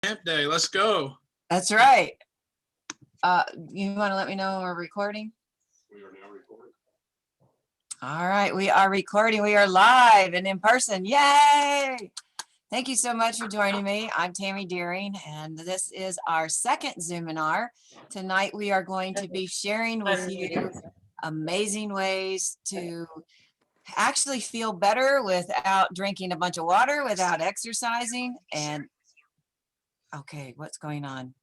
Hemp Day. Let's go. That's right. You want to let me know when we're recording? We are now recording. All right, we are recording. We are live and in person. Yay! Thank you so much for joining me. I'm Tammy Deering, and this is our second Zoominar. Tonight, we are going to be sharing with you amazing ways to actually feel better without drinking a bunch of water, without exercising. And okay, what's going on?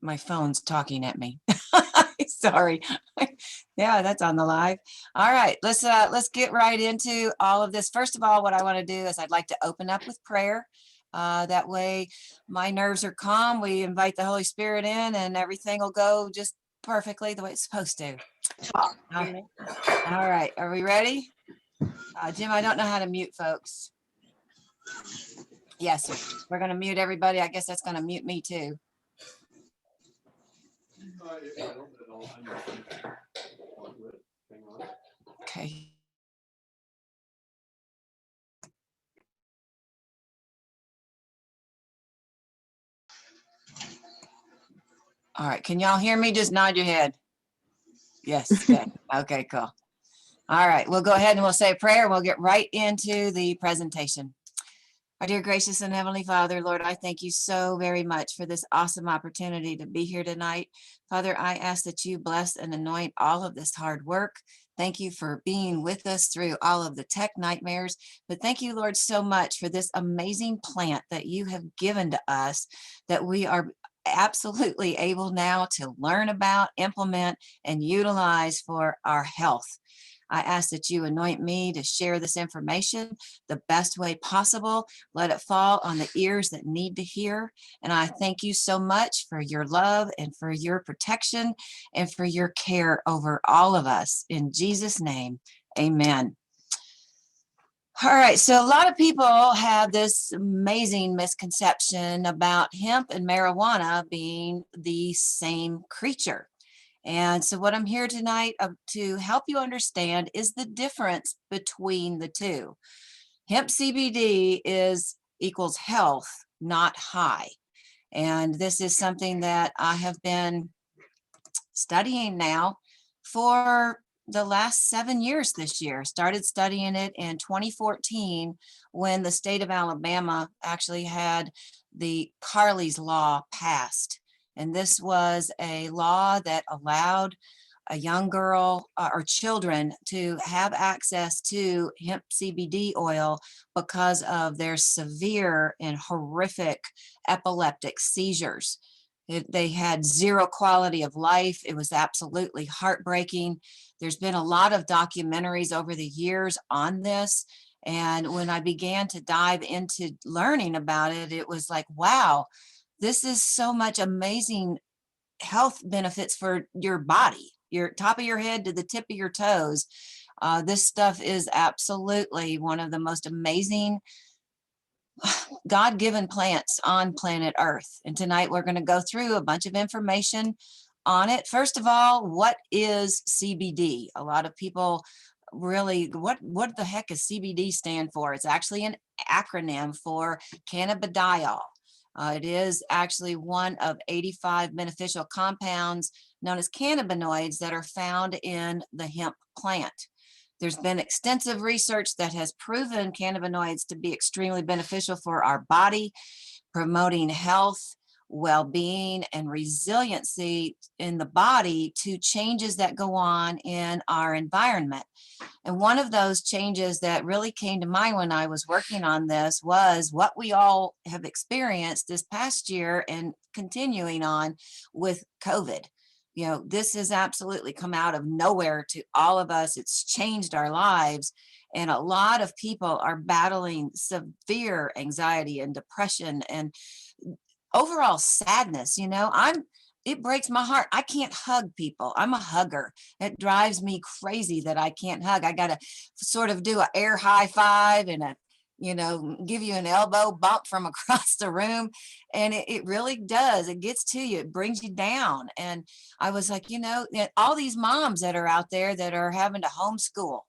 My phone's talking at me. Sorry. Yeah, that's on the live. All right, let's get right into all of this. First of all, what I want to do is I'd like to open up with prayer. That way my nerves are calm. We invite the Holy Spirit in and everything will go just perfectly the way it's supposed to. All right, are we ready? Jim, I don't know how to mute folks. Yes, sir. We're going to mute everybody. I guess that's going to mute me too. Okay. All right. Can y'all hear me? Just nod your head. Yes. Okay. Okay, cool. All right. We'll go ahead and we'll say a prayer and we'll get right into the presentation. Our dear gracious and heavenly Father, Lord, I thank you so very much for this awesome opportunity to be here tonight. Father, I ask that you bless and anoint all of this hard work. Thank you for being with us through all of the tech nightmares. But thank you, Lord, so much for this amazing plant that you have given to us that we are absolutely able now to learn about, implement, and utilize for our health. I ask that you anoint me to share this information the best way possible. Let it fall on the ears that need to hear. And I thank you so much for your love and for your protection and for your care over all of us. In Jesus' name, amen. All right, so a lot of people have this amazing misconception about hemp and marijuana being the same creature. And so what I'm here tonight to help you understand is the difference between the two. Hemp CBD equals health, not high. And this is something that I have been studying now for the last 7 years this year. Started studying it in 2014 when the state of Alabama actually had the Carley's Law passed. And this was a law that allowed a young girl or children to have access to hemp CBD oil because of their severe and horrific epileptic seizures. They had zero quality of life. It was absolutely heartbreaking. There's been a lot of documentaries over the years on this. And when I began to dive into learning about it, it was like, wow, this is so much amazing health benefits for your body, your top of your head to the tip of your toes. This stuff is absolutely one of the most amazing God-given plants on planet Earth. And tonight we're going to go through a bunch of information on it. First of all, what is CBD? A lot of people really, what the heck does CBD stand for? It's actually an acronym for cannabidiol. It is actually one of 85 beneficial compounds known as cannabinoids that are found in the hemp plant. There's been extensive research that has proven cannabinoids to be extremely beneficial for our body, promoting health, well-being, and resiliency in the body to changes that go on in our environment. And one of those changes that really came to mind when I was working on this was what we all have experienced this past year and continuing on with COVID. You know, this has absolutely come out of nowhere to all of us. It's changed our lives. And a lot of people are battling severe anxiety and depression and overall sadness. You know, it breaks my heart. I can't hug people. I'm a hugger. It drives me crazy that I can't hug. I got to sort of do an air high five and give you an elbow bump from across the room. And it really does. It gets to you. It brings you down. And I was like, all these moms that are out there that are having to homeschool,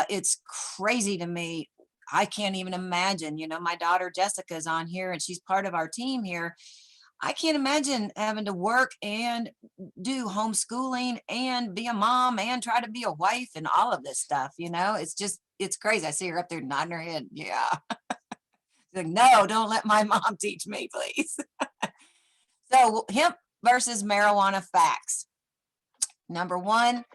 it's crazy to me I can't even imagine, my daughter Jessica is on here and she's part of our team here. I can't imagine having to work and do homeschooling and be a mom and try to be a wife and all of this stuff. It's crazy. I see her up there nodding her head. Yeah. Like, no, don't let my mom teach me, please. So hemp versus marijuana facts. Number one,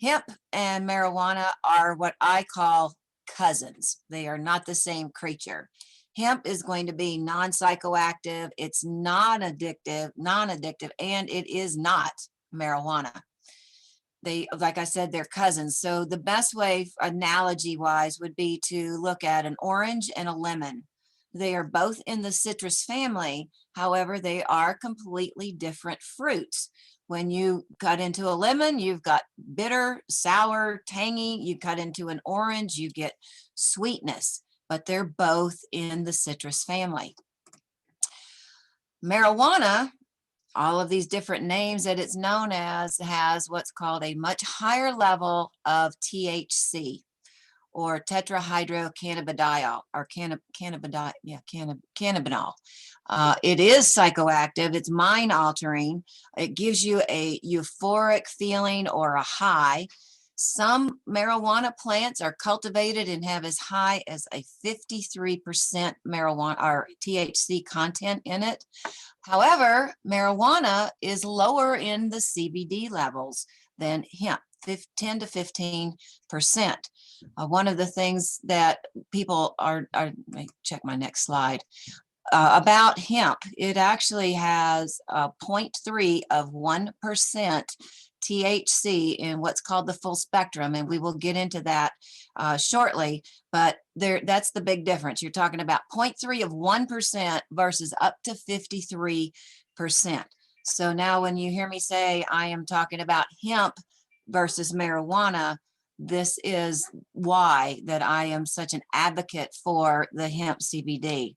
hemp and marijuana are what I call cousins. They are not the same creature. Hemp is going to be non-psychoactive, it's non-addictive, and it is not marijuana. They, like I said, they're cousins. So the best way, analogy wise, would be to look at an orange and a lemon. They are both in the citrus family. However, they are completely different fruits. When you cut into a lemon, you've got bitter, sour, tangy. You cut into an orange, you get sweetness, but they're both in the citrus family. Marijuana, all of these different names that it's known as, has what's called a much higher level of THC, or tetrahydrocannabidiol, or cannabinol. It is psychoactive. It's mind altering. It gives you a euphoric feeling or a high. Some marijuana plants are cultivated and have as high as a 53% marijuana or THC content in it. However, marijuana is lower in the CBD levels than hemp, 10 to 15%. One of the things that people are let me check my next slide, about hemp, it actually has 0.3 of 1% THC in what's called the full spectrum, and we will get into that shortly, but that's the big difference. You're talking about 0.3 of 1% versus up to 53%. So now when you hear me say I am talking about hemp versus marijuana, this is why that I am such an advocate for the hemp CBD.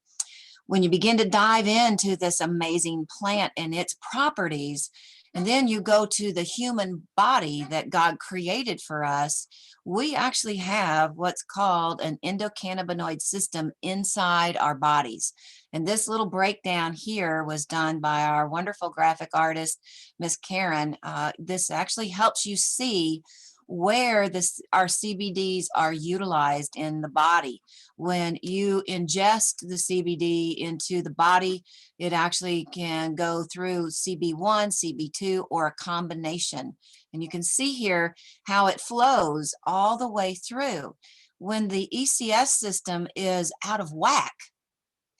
When you begin to dive into this amazing plant and its properties, and then you go to the human body that God created for us, we actually have what's called an endocannabinoid system inside our bodies. And this little breakdown here was done by our wonderful graphic artist, Miss Karen. This actually helps you see where our CBDs are utilized in the body. When you ingest the CBD into the body, it actually can go through CB1, CB2, or a combination. And you can see here how it flows all the way through. When the ECS system is out of whack,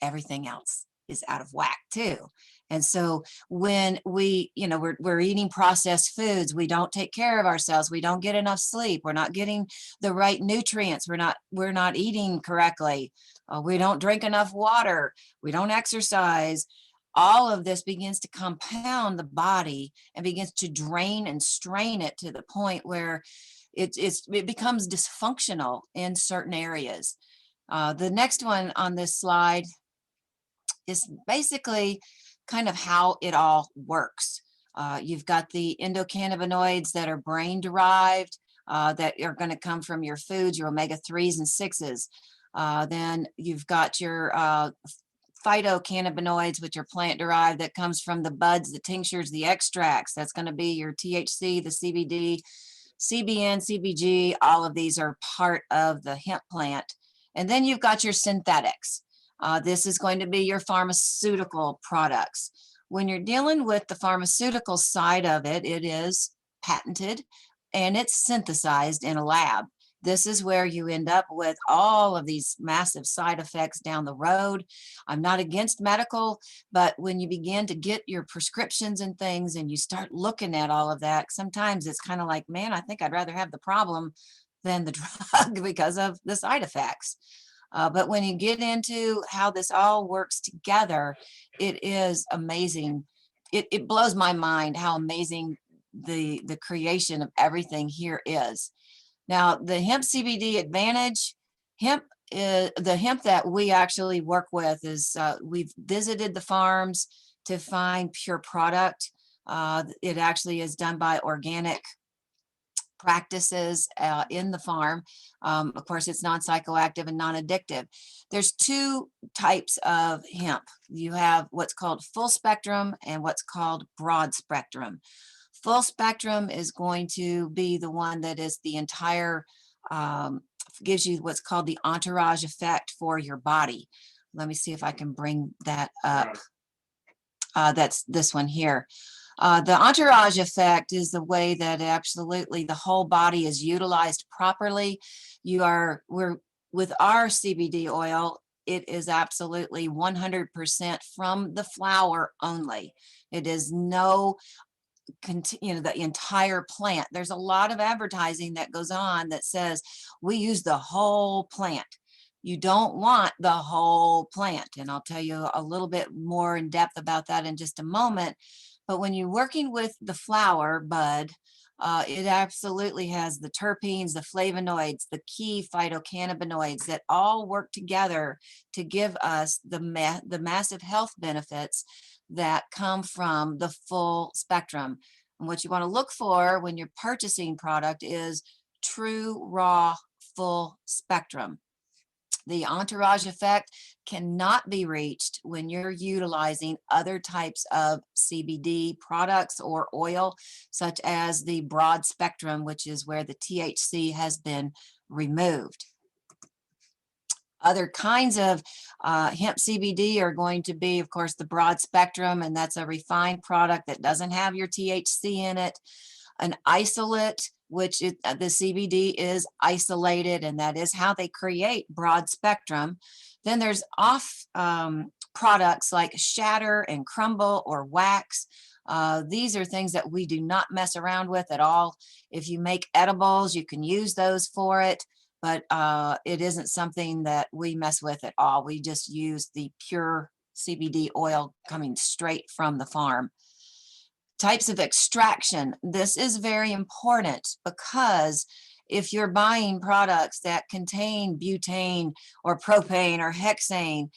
everything else is out of whack too. And so when we're eating processed foods, we don't take care of ourselves, we don't get enough sleep, we're not getting the right nutrients, we're not eating correctly, we don't drink enough water, we don't exercise. All of this begins to compound the body and begins to drain and strain it to the point where it becomes dysfunctional in certain areas. The next one on this slide is basically kind of how it all works. You've got the endocannabinoids that are brain derived, that are going to come from your foods, your omega-3s and 6s. Then you've got your phytocannabinoids, which are plant derived, that comes from the buds, the tinctures, the extracts. That's going to be your THC, the CBD, CBN, CBG. All of these are part of the hemp plant. And then you've got your synthetics. This is going to be your pharmaceutical products. When you're dealing with the pharmaceutical side of it, it is patented and it's synthesized in a lab. This is where you end up with all of these massive side effects down the road. I'm not against medical, but when you begin to get your prescriptions and things and you start looking at all of that, sometimes it's kind of like, man, I think I'd rather have the problem than the drug because of the side effects. But when you get into how this all works together, it is amazing. It blows my mind how amazing the creation of everything here is. Now, the hemp CBD advantage, the hemp that we actually work with is, we've visited the farms to find pure product. It actually is done by organic practices in the farm. Of course, it's non-psychoactive and non-addictive. There's two types of hemp. You have what's called full spectrum and what's called broad spectrum. Full spectrum is going to be the one that is the entire, gives you what's called the entourage effect for your body. Let me see if I can bring that up. That's this one here. The entourage effect is the way that absolutely the whole body is utilized properly. With our CBD oil, it is absolutely 100% from the flower only. It is no, the entire plant. There's a lot of advertising that goes on that says we use the whole plant. You don't want the whole plant. And I'll tell you a little bit more in depth about that in just a moment. But when you're working with the flower bud, it absolutely has the terpenes, the flavonoids, the key phytocannabinoids that all work together to give us the massive health benefits that come from the full spectrum. And what you want to look for when you're purchasing product is true, raw, full spectrum. The entourage effect cannot be reached when you're utilizing other types of CBD products or oil, such as the broad spectrum, which is where the THC has been removed. Other kinds of hemp CBD are going to be, of course, the broad spectrum, and that's a refined product that doesn't have your THC in it. An isolate, which the CBD is isolated, and that is how they create broad spectrum. Then there's off products like shatter and crumble or wax. These are things that we do not mess around with at all. If you make edibles, you can use those for it, but it isn't something that we mess with at all. We just use the pure CBD oil coming straight from the farm. Types of extraction. This is very important because if you're buying products that contain butane or propane or hexane,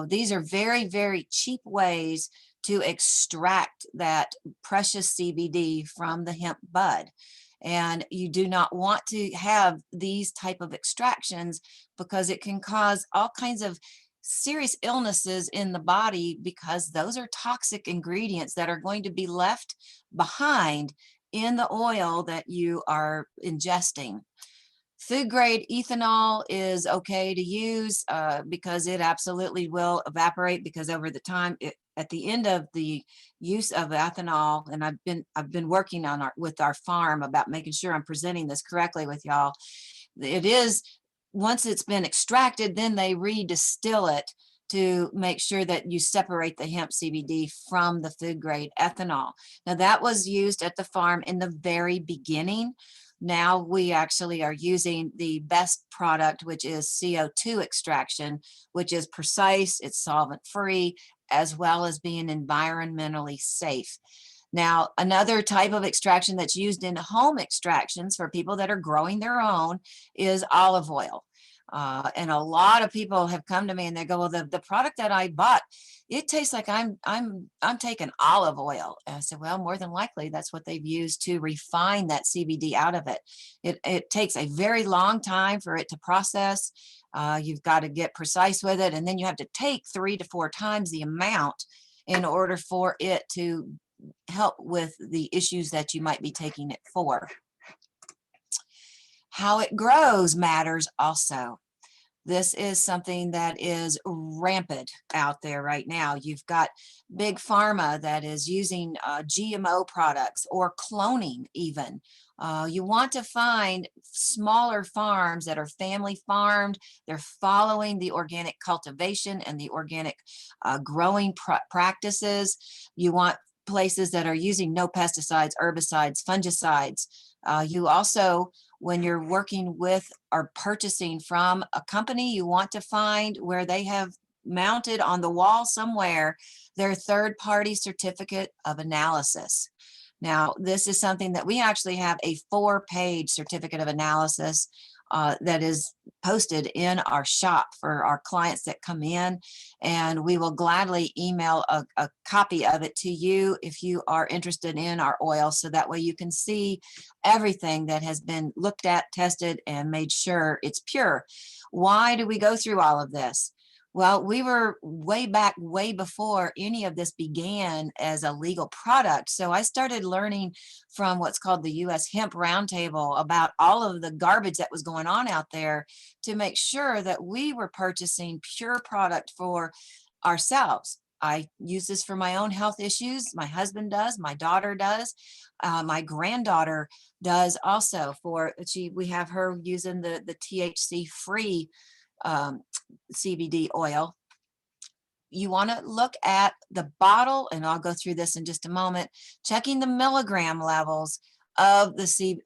these are very, very cheap ways to extract that precious CBD from the hemp bud. And you do not want to have these type of extractions because it can cause all kinds of serious illnesses in the body, because those are toxic ingredients that are going to be left behind in the oil that you are ingesting. Food grade ethanol is okay to use because it absolutely will evaporate, because over the time, at the end of the use of ethanol, and I've been working on with our farm about making sure I'm presenting this correctly with y'all. It is, once it's been extracted, then they redistill it to make sure that you separate the hemp CBD from the food grade ethanol. Now that was used at the farm in the very beginning. Now we actually are using the best product, which is CO2 extraction, which is precise, it's solvent free, as well as being environmentally safe. Now, another type of extraction that's used in home extractions for people that are growing their own is olive oil. And a lot of people have come to me and they go, well, the product that I bought, it tastes like I'm taking olive oil. And I said, well, more than likely that's what they've used to refine that CBD out of it. It takes a very long time for it to process. You've got to get precise with it. And then you have to take 3 to 4 times the amount in order for it to help with the issues that you might be taking it for. How it grows matters also. This is something that is rampant out there right now. You've got big pharma that is using GMO products or cloning even. You want to find smaller farms that are family farmed. They're following the organic cultivation and the organic growing practices. You want places that are using no pesticides, herbicides, fungicides. You also, when you're working with or purchasing from a company, you want to find where they have mounted on the wall somewhere their third-party certificate of analysis. Now, this is something that we actually have a 4-page certificate of analysis that is posted in our shop for our clients that come in, and we will gladly email a copy of it to you if you are interested in our oil, so that way you can see everything that has been looked at, tested, and made sure it's pure. Why do we go through all of this? Well, we were way back, way before any of this began as a legal product. So I started learning from what's called the U.S. Hemp Roundtable about all of the garbage that was going on out there, to make sure that we were purchasing pure product for ourselves. I use this for my own health issues. My husband does, my daughter does, my granddaughter does also. We have her using the THC free CBD oil. You want to look at the bottle, and I'll go through this in just a moment, checking the milligram levels of the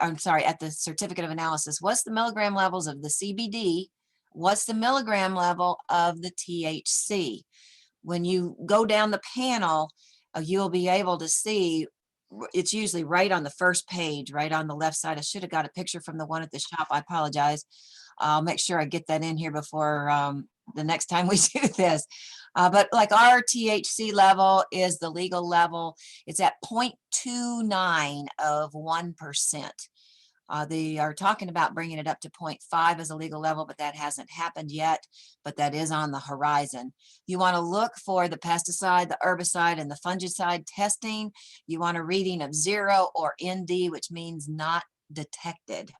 at the certificate of analysis. What's the milligram levels of the CBD? What's the milligram level of the THC? When you go down the panel, you'll be able to see, it's usually right on the first page, right on the left side. I should have got a picture from the one at the shop. I apologize. I'll make sure I get that in here before the next time we do this. But like our THC level is the legal level. It's at 0.29 of 1%. They are talking about bringing it up to 0.5 as a legal level, but that hasn't happened yet, but that is on the horizon. You want to look for the pesticide, the herbicide, and the fungicide testing. You want a reading of 0 or ND, which means not detected.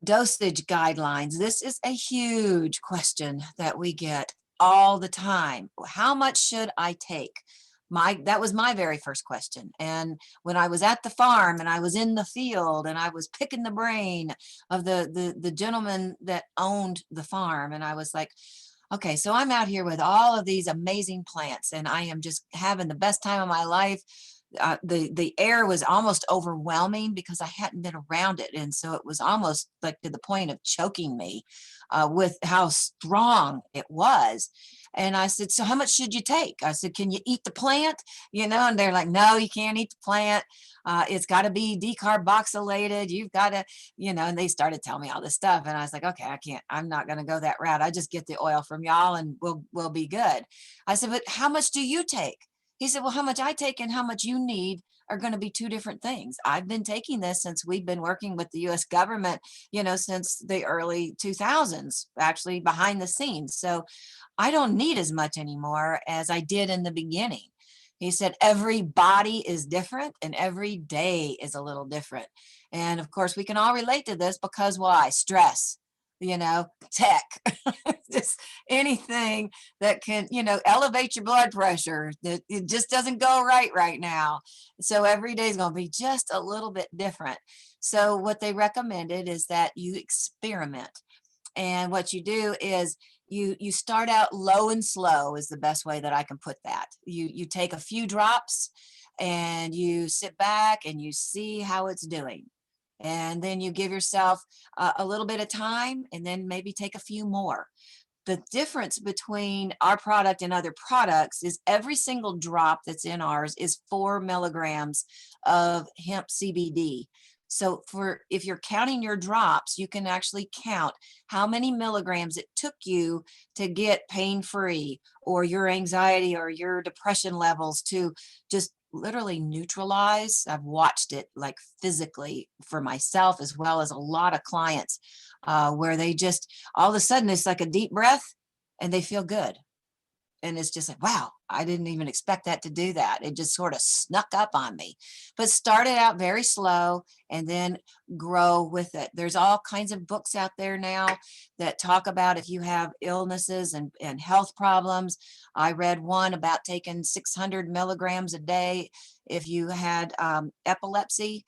Dosage guidelines. This is a huge question that we get all the time. How much should I take? That was my very first question. And when I was at the farm and I was in the field and I was picking the brain of the gentleman that owned the farm, and I was like, okay, so I'm out here with all of these amazing plants and I am just having the best time of my life. The air was almost overwhelming because I hadn't been around it. And so it was almost like to the point of choking me with how strong it was. And I said, so how much should you take? I said, can you eat the plant? And they're like, no, you can't eat the plant. It's got to be decarboxylated. You've got to, and they started telling me all this stuff. And I was like, okay, I'm not going to go that route. I just get the oil from y'all and we'll be good. I said, but how much do you take? He said, well, how much I take and how much you need are going to be two different things. I've been taking this since we've been working with the US government, since the early 2000s, actually behind the scenes. So I don't need as much anymore as I did in the beginning. He said, every body is different and every day is a little different. And of course, we can all relate to this because why? Stress. Tech, just anything that can, elevate your blood pressure. That it just doesn't go right now. So every day is going to be just a little bit different. So what they recommended is that you experiment. And what you do is you start out low and slow is the best way that I can put that. You take a few drops and you sit back and you see how it's doing. And then you give yourself a little bit of time and then maybe take a few more. The difference between our product and other products is every single drop that's in ours is 4 milligrams of hemp CBD. So if you're counting your drops, you can actually count how many milligrams it took you to get pain-free, or your anxiety or your depression levels to just literally neutralize. I've watched it like physically for myself as well as a lot of clients where they just all of a sudden it's like a deep breath and they feel good. And it's just like, wow, I didn't even expect that to do that. It just sort of snuck up on me. But started out very slow and then grow with it. There's all kinds of books out there now that talk about if you have illnesses and health problems. I read one about taking 600 milligrams a day if you had epilepsy,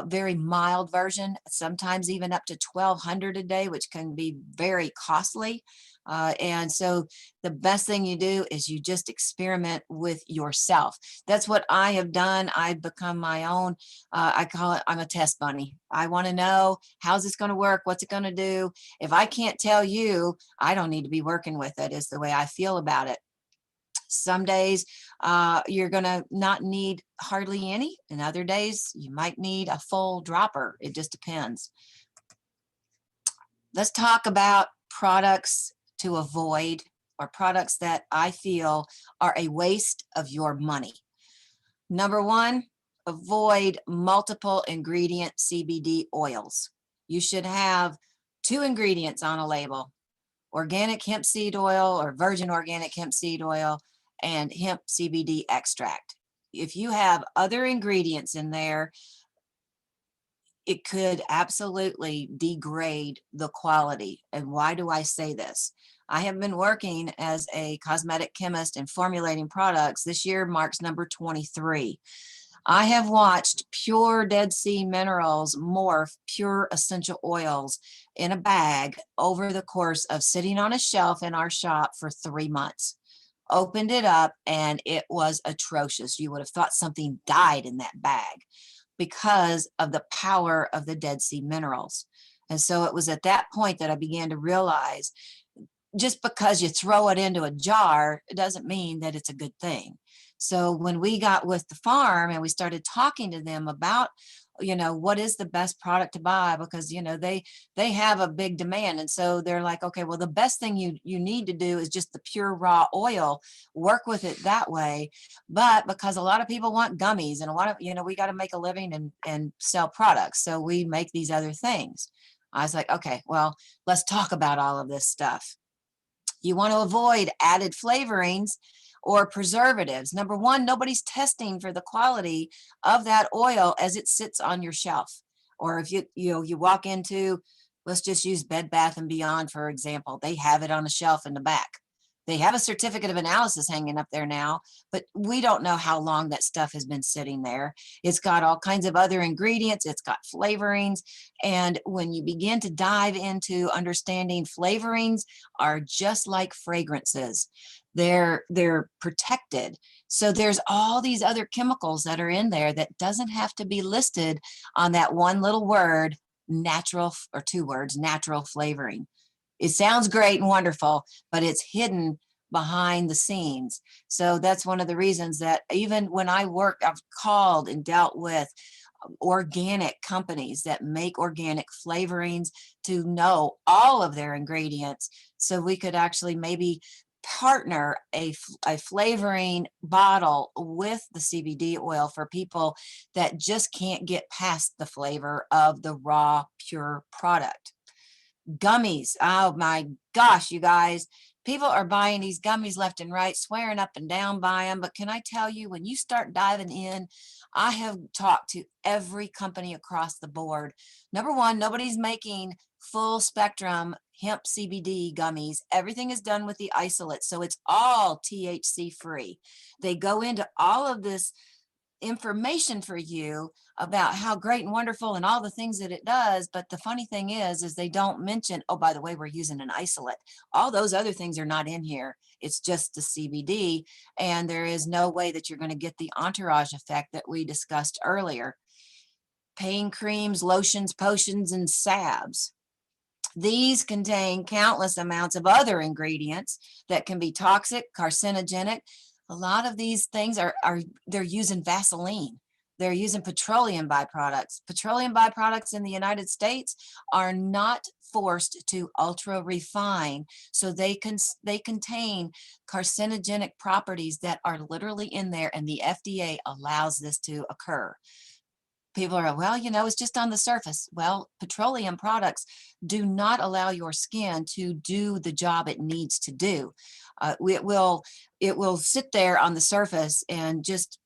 very mild version, sometimes even up to 1,200 a day, which can be very costly. And so the best thing you do is you just experiment with yourself. That's what I have done. I've become my own, I call it, I'm a test bunny. I want to know, how's this going to work? What's it going to do? If I can't tell you, I don't need to be working with it, is the way I feel about it. Some days you're going to not need hardly any, and other days you might need a full dropper. It just depends. Let's talk about products to avoid, or products that I feel are a waste of your money. Number one, avoid multiple ingredient CBD oils. You should have 2 ingredients on a label: organic hemp seed oil or virgin organic hemp seed oil and hemp CBD extract. If you have other ingredients in there, it could absolutely degrade the quality. And why do I say this? I have been working as a cosmetic chemist and formulating products. This year marks number 23. I have watched pure Dead Sea minerals morph pure essential oils in a bag over the course of sitting on a shelf in our shop for 3 months. Opened it up and it was atrocious. You would have thought something died in that bag because of the power of the Dead Sea minerals. And so it was at that point that I began to realize, just because you throw it into a jar, it doesn't mean that it's a good thing. So when we got with the farm and we started talking to them about, what is the best product to buy, because, they have a big demand. And so they're like, okay, well, the best thing you need to do is just the pure raw oil, work with it that way. But because a lot of people want gummies and a lot of, we got to make a living and sell products. So we make these other things. I was like, okay, well, let's talk about all of this stuff. You want to avoid added flavorings or preservatives. Number one, nobody's testing for the quality of that oil as it sits on your shelf. Or if you walk into, let's just use Bed Bath & Beyond, for example, they have it on a shelf in the back. They have a certificate of analysis hanging up there now, but we don't know how long that stuff has been sitting there. It's got all kinds of other ingredients. It's got flavorings. And when you begin to dive into understanding, flavorings are just like fragrances. They're protected. So there's all these other chemicals that are in there that doesn't have to be listed on that one little word, natural, or 2 words, natural flavoring. It sounds great and wonderful, but it's hidden behind the scenes. So that's one of the reasons that even when I've called and dealt with organic companies that make organic flavorings to know all of their ingredients, so we could actually maybe partner a flavoring bottle with the CBD oil for people that just can't get past the flavor of the raw, pure product. Gummies. Oh my gosh, you guys, people are buying these gummies left and right, swearing up and down by them. But can I tell you, when you start diving in, I have talked to every company across the board. Number one, nobody's making full spectrum hemp CBD gummies. Everything is done with the isolate. So it's all THC free. They go into all of this information for you about how great and wonderful and all the things that it does. But the funny thing is they don't mention, oh, by the way, we're using an isolate. All those other things are not in here. It's just the CBD. And there is no way that you're going to get the entourage effect that we discussed earlier. Pain creams, lotions, potions, and salves. These contain countless amounts of other ingredients that can be toxic, carcinogenic. A lot of these things they're using Vaseline. They're using petroleum byproducts. Petroleum byproducts in the United States are not forced to ultra refine. So they contain carcinogenic properties that are literally in there, and the FDA allows this to occur. People are, well, it's just on the surface. Well, petroleum products do not allow your skin to do the job it needs to do. It will sit there on the surface and just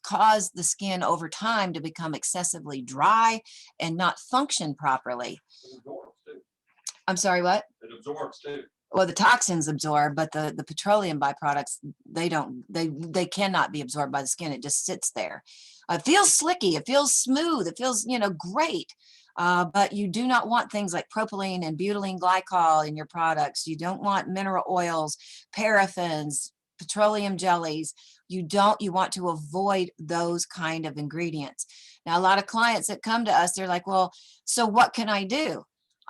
cause the skin over time to become excessively dry and not function properly. It absorbs too. I'm sorry, what? It absorbs too. Well, the toxins absorb, but the petroleum byproducts, they cannot be absorbed by the skin. It just sits there. It feels slicky. It feels smooth. It feels, great. But you do not want things like propylene and butylene glycol in your products. You don't want mineral oils, paraffins, petroleum jellies. You want to avoid those kind of ingredients. Now, a lot of clients that come to us, they're like, well, so what can I do?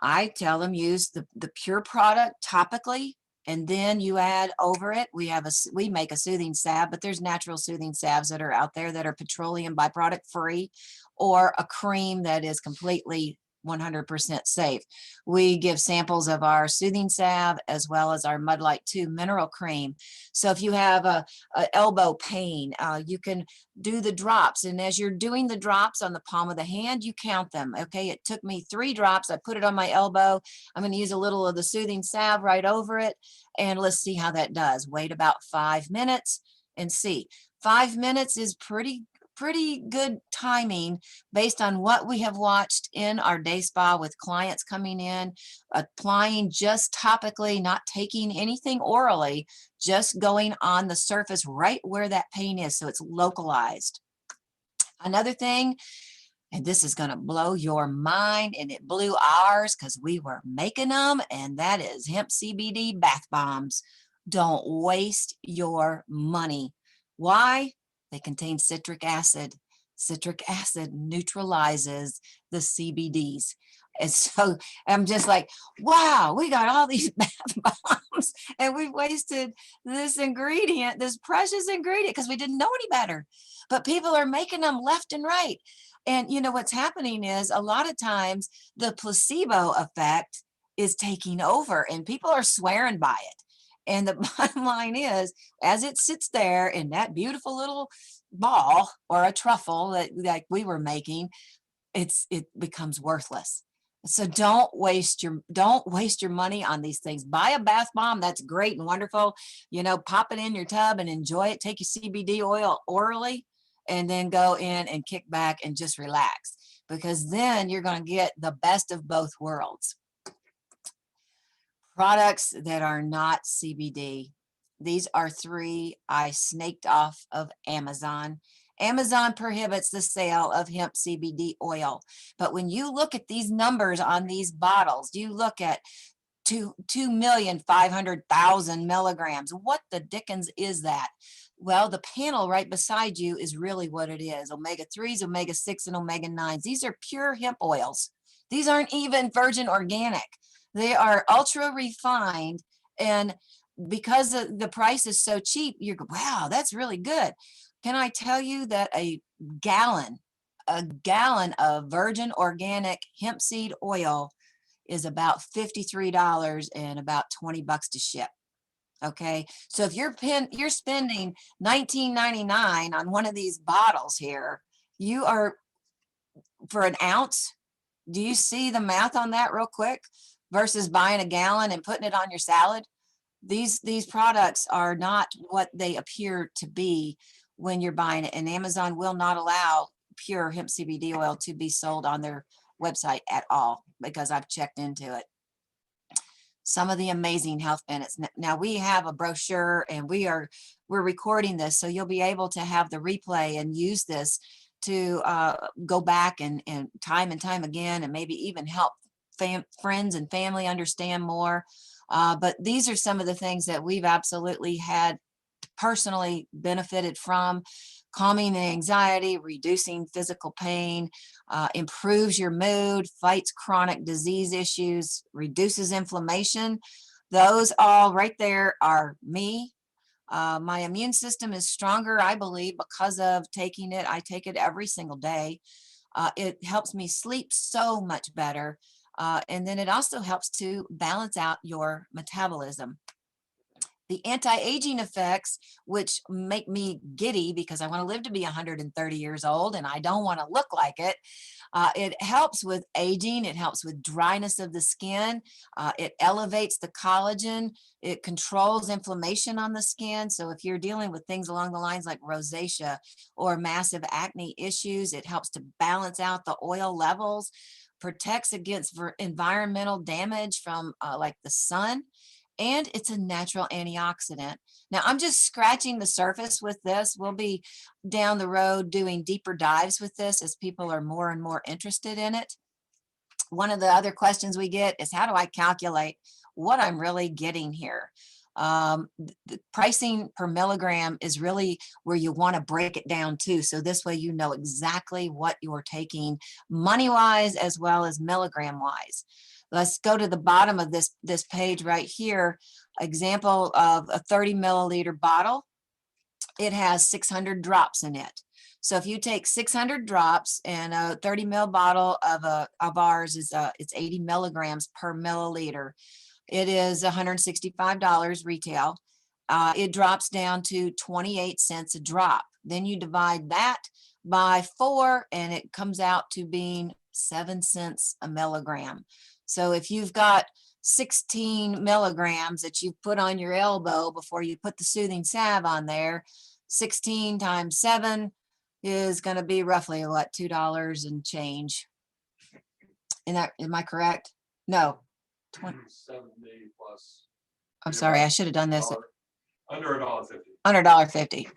I tell them use the pure product topically And then you add over it, we make a soothing salve, but there's natural soothing salves that are out there that are petroleum byproduct free, or a cream that is completely 100% safe. We give samples of our soothing salve as well as our Mud Light 2 mineral cream. So if you have a elbow pain, you can do the drops. And as you're doing the drops on the palm of the hand, you count them. Okay, it took me 3 drops. I put it on my elbow. I'm going to use a little of the soothing salve right over it. And let's see how that does. Wait about 5 minutes and see. 5 minutes is pretty good timing based on what we have watched in our day spa with clients coming in, applying just topically, not taking anything orally, just going on the surface right where that pain is. So it's localized. Another thing, and this is going to blow your mind, and it blew ours because we were making them, and that is hemp CBD bath bombs. Don't waste your money. Why? They contain citric acid. Citric acid neutralizes the CBDs. And so I'm just like, wow, we got all these bath bombs and we wasted this ingredient, this precious ingredient, because we didn't know any better. But people are making them left and right. And you know what's happening is a lot of times the placebo effect is taking over and people are swearing by it. And the bottom line is, as it sits there in that beautiful little ball or a truffle that like we were making, it becomes worthless. So don't waste your money on these things. Buy a bath bomb. That's great and wonderful. You know, pop it in your tub and enjoy it. Take your CBD oil orally and then go in and kick back and just relax, because then you're going to get the best of both worlds. Products that are not CBD. These are 3 I snaked off of Amazon. Amazon prohibits the sale of hemp CBD oil. But when you look at these numbers on these bottles, you look at 2,500,000 milligrams. What the dickens is that? Well, the panel right beside you is really what it is. Omega-3s, omega-6, and omega-9s. These are pure hemp oils. These aren't even virgin organic. They are ultra refined, and because the price is so cheap, you go, wow, that's really good. Can I tell you that a gallon of virgin organic hemp seed oil is about $53 and about $20 to ship. Okay, so if you're spending $19.99 on one of these bottles here, you are, for an ounce. Do you see the math on that real quick? Versus buying a gallon and putting it on your salad. These products are not what they appear to be when you're buying it, and Amazon will not allow pure hemp CBD oil to be sold on their website at all, because I've checked into it. Some of the amazing health benefits. Now we have a brochure and we're recording this, so you'll be able to have the replay and use this to go back and time again, and maybe even help friends and family understand more. But these are some of the things that we've absolutely had personally benefited from: calming the anxiety, reducing physical pain, improves your mood, fights chronic disease issues, reduces inflammation. Those all right there are me. My immune system is stronger, I believe, because of taking it. I take it every single day. It helps me sleep so much better. And then it also helps to balance out your metabolism. The anti-aging effects, which make me giddy because I want to live to be 130 years old and I don't want to look like it. It helps with aging. It helps with dryness of the skin. It elevates the collagen. It controls inflammation on the skin. So if you're dealing with things along the lines like rosacea or massive acne issues, it helps to balance out the oil levels, protects against environmental damage from like the sun. And it's a natural antioxidant. Now, I'm just scratching the surface with this. We'll be down the road doing deeper dives with this as people are more and more interested in it. One of the other questions we get is, how do I calculate what I'm really getting here? The pricing per milligram is really where you want to break it down to. So this way, you know exactly what you're taking money-wise as well as milligram-wise. Let's go to the bottom of this page right here. example of a 30 milliliter bottle. It has 600 drops in it. So if you take 600 drops and a 30 ml bottle of ours is it's 80 milligrams per milliliter. It is $165 retail. It drops down to 28 cents a drop. Then you divide that by 4 and it comes out to being 7 cents a milligram. So if you've got 16 milligrams that you put on your elbow before you put the soothing salve on there, 16 times 7 is going to be roughly what, $2 and change. Am I correct? No, 20. 70 plus. I'm sorry, I should have done this. Under $1.50. Under $1.50.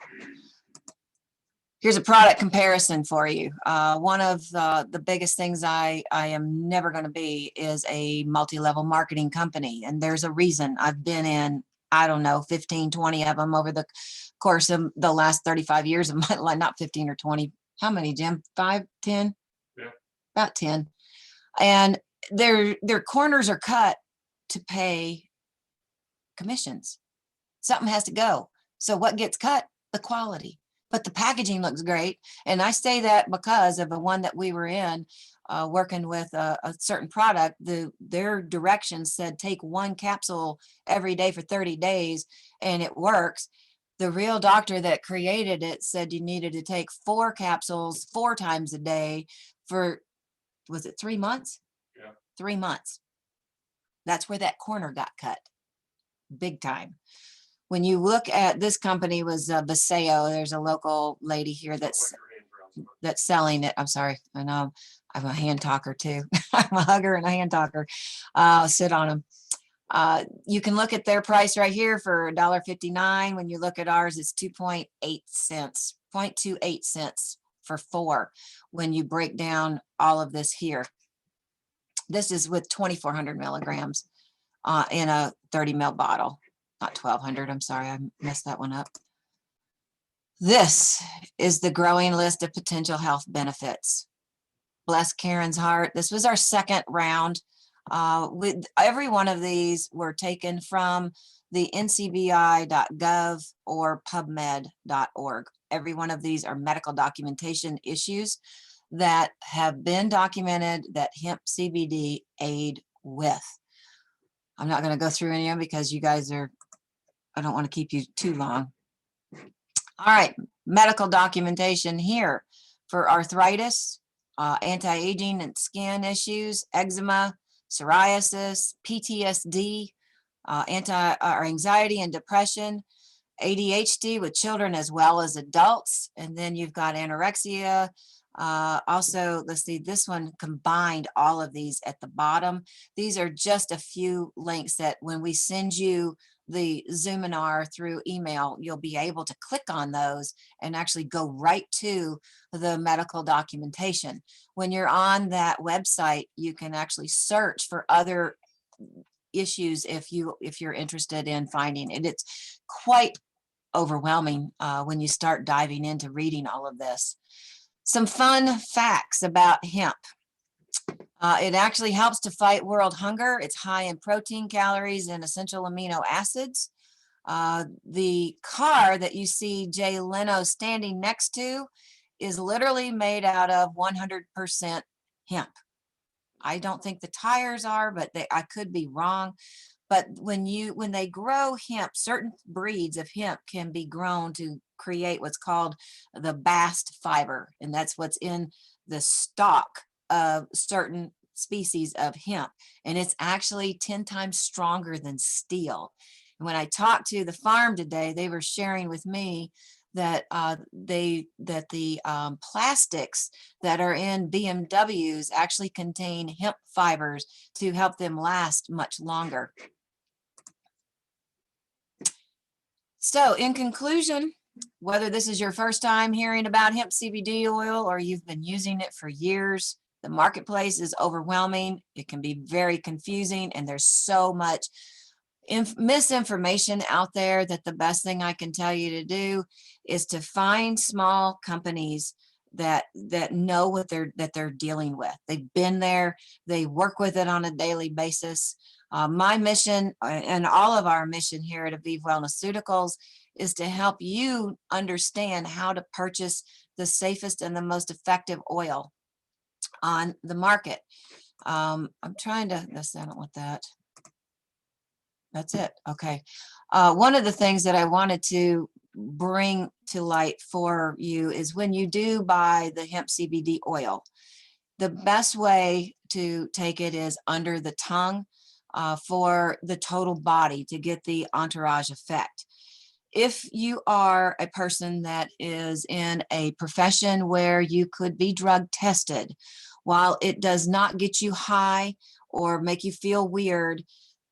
Here's a product comparison for you. One of the biggest things I am never going to be is a multi-level marketing company. And there's a reason. I've been in, I don't know, 15, 20 of them over the course of the last 35 years of my life, not 15 or 20. How many, Jim? 5, 10? Yeah. About 10. And their corners are cut to pay commissions. Something has to go. So what gets cut? The quality. But the packaging looks great. And I say that because of the one that we were in working with a certain product. Their directions said take 1 capsule every day for 30 days and it works. The real doctor that created it said you needed to take 4 capsules 4 times a day for, was it 3 months? Yeah. 3 months. That's where that corner got cut. Big time. When you look at this company was Baseo, there's a local lady here that's selling it. I'm sorry. I know I'm a hand talker too. I'm a hugger and a hand talker. I'll sit on them. You can look at their price right here for $1.59. When you look at ours, it's 2.8 cents, 0.28 cents for 4 when you break down all of this here. This is with 2,400 milligrams in a 30 ml bottle. Not 1,200, I'm sorry, I messed that one up. This is the growing list of potential health benefits. Bless Karen's heart. This was our second round. With every one of these were taken from the ncbi.gov or pubmed.org. Every one of these are medical documentation issues that have been documented that hemp CBD aid with. I'm not going to go through any of them because you guys are, I don't want to keep you too long. All right, medical documentation here for arthritis, anti-aging and skin issues, eczema, psoriasis, PTSD, anxiety and depression, ADHD with children as well as adults. And then you've got anorexia. Also, let's see, this one combined all of these at the bottom. These are just a few links that when we send you the Zoominar through email, you'll be able to click on those and actually go right to the medical documentation. When you're on that website, you can actually search for other issues if you're interested in finding it. It's quite overwhelming when you start diving into reading all of this. Some fun facts about hemp. It actually helps to fight world hunger. It's high in protein, calories, and essential amino acids. The car that you see Jay Leno standing next to is literally made out of 100% hemp. I don't think the tires are, but I could be wrong. But when they grow hemp, certain breeds of hemp can be grown to create what's called the bast fiber, and that's what's in the stalk of certain species of hemp, and it's actually 10 times stronger than steel. And when I talked to the farm today, they were sharing with me that the plastics that are in BMWs actually contain hemp fibers to help them last much longer. So in conclusion, whether this is your first time hearing about hemp CBD oil or you've been using it for years, the marketplace is overwhelming. It can be very confusing, and there's so much misinformation out there that the best thing I can tell you to do is to find small companies that know what they're dealing with. They've been there, they work with it on a daily basis. My mission and all of our mission here at Aviv Wellnesseuticals is to help you understand how to purchase the safest and the most effective oil on the market. I'm trying to, I don't want that. That's it. Okay. One of the things that I wanted to bring to light for you is when you do buy the hemp CBD oil, the best way to take it is under the tongue for the total body to get the entourage effect. If you are a person that is in a profession where you could be drug tested, while it does not get you high or make you feel weird,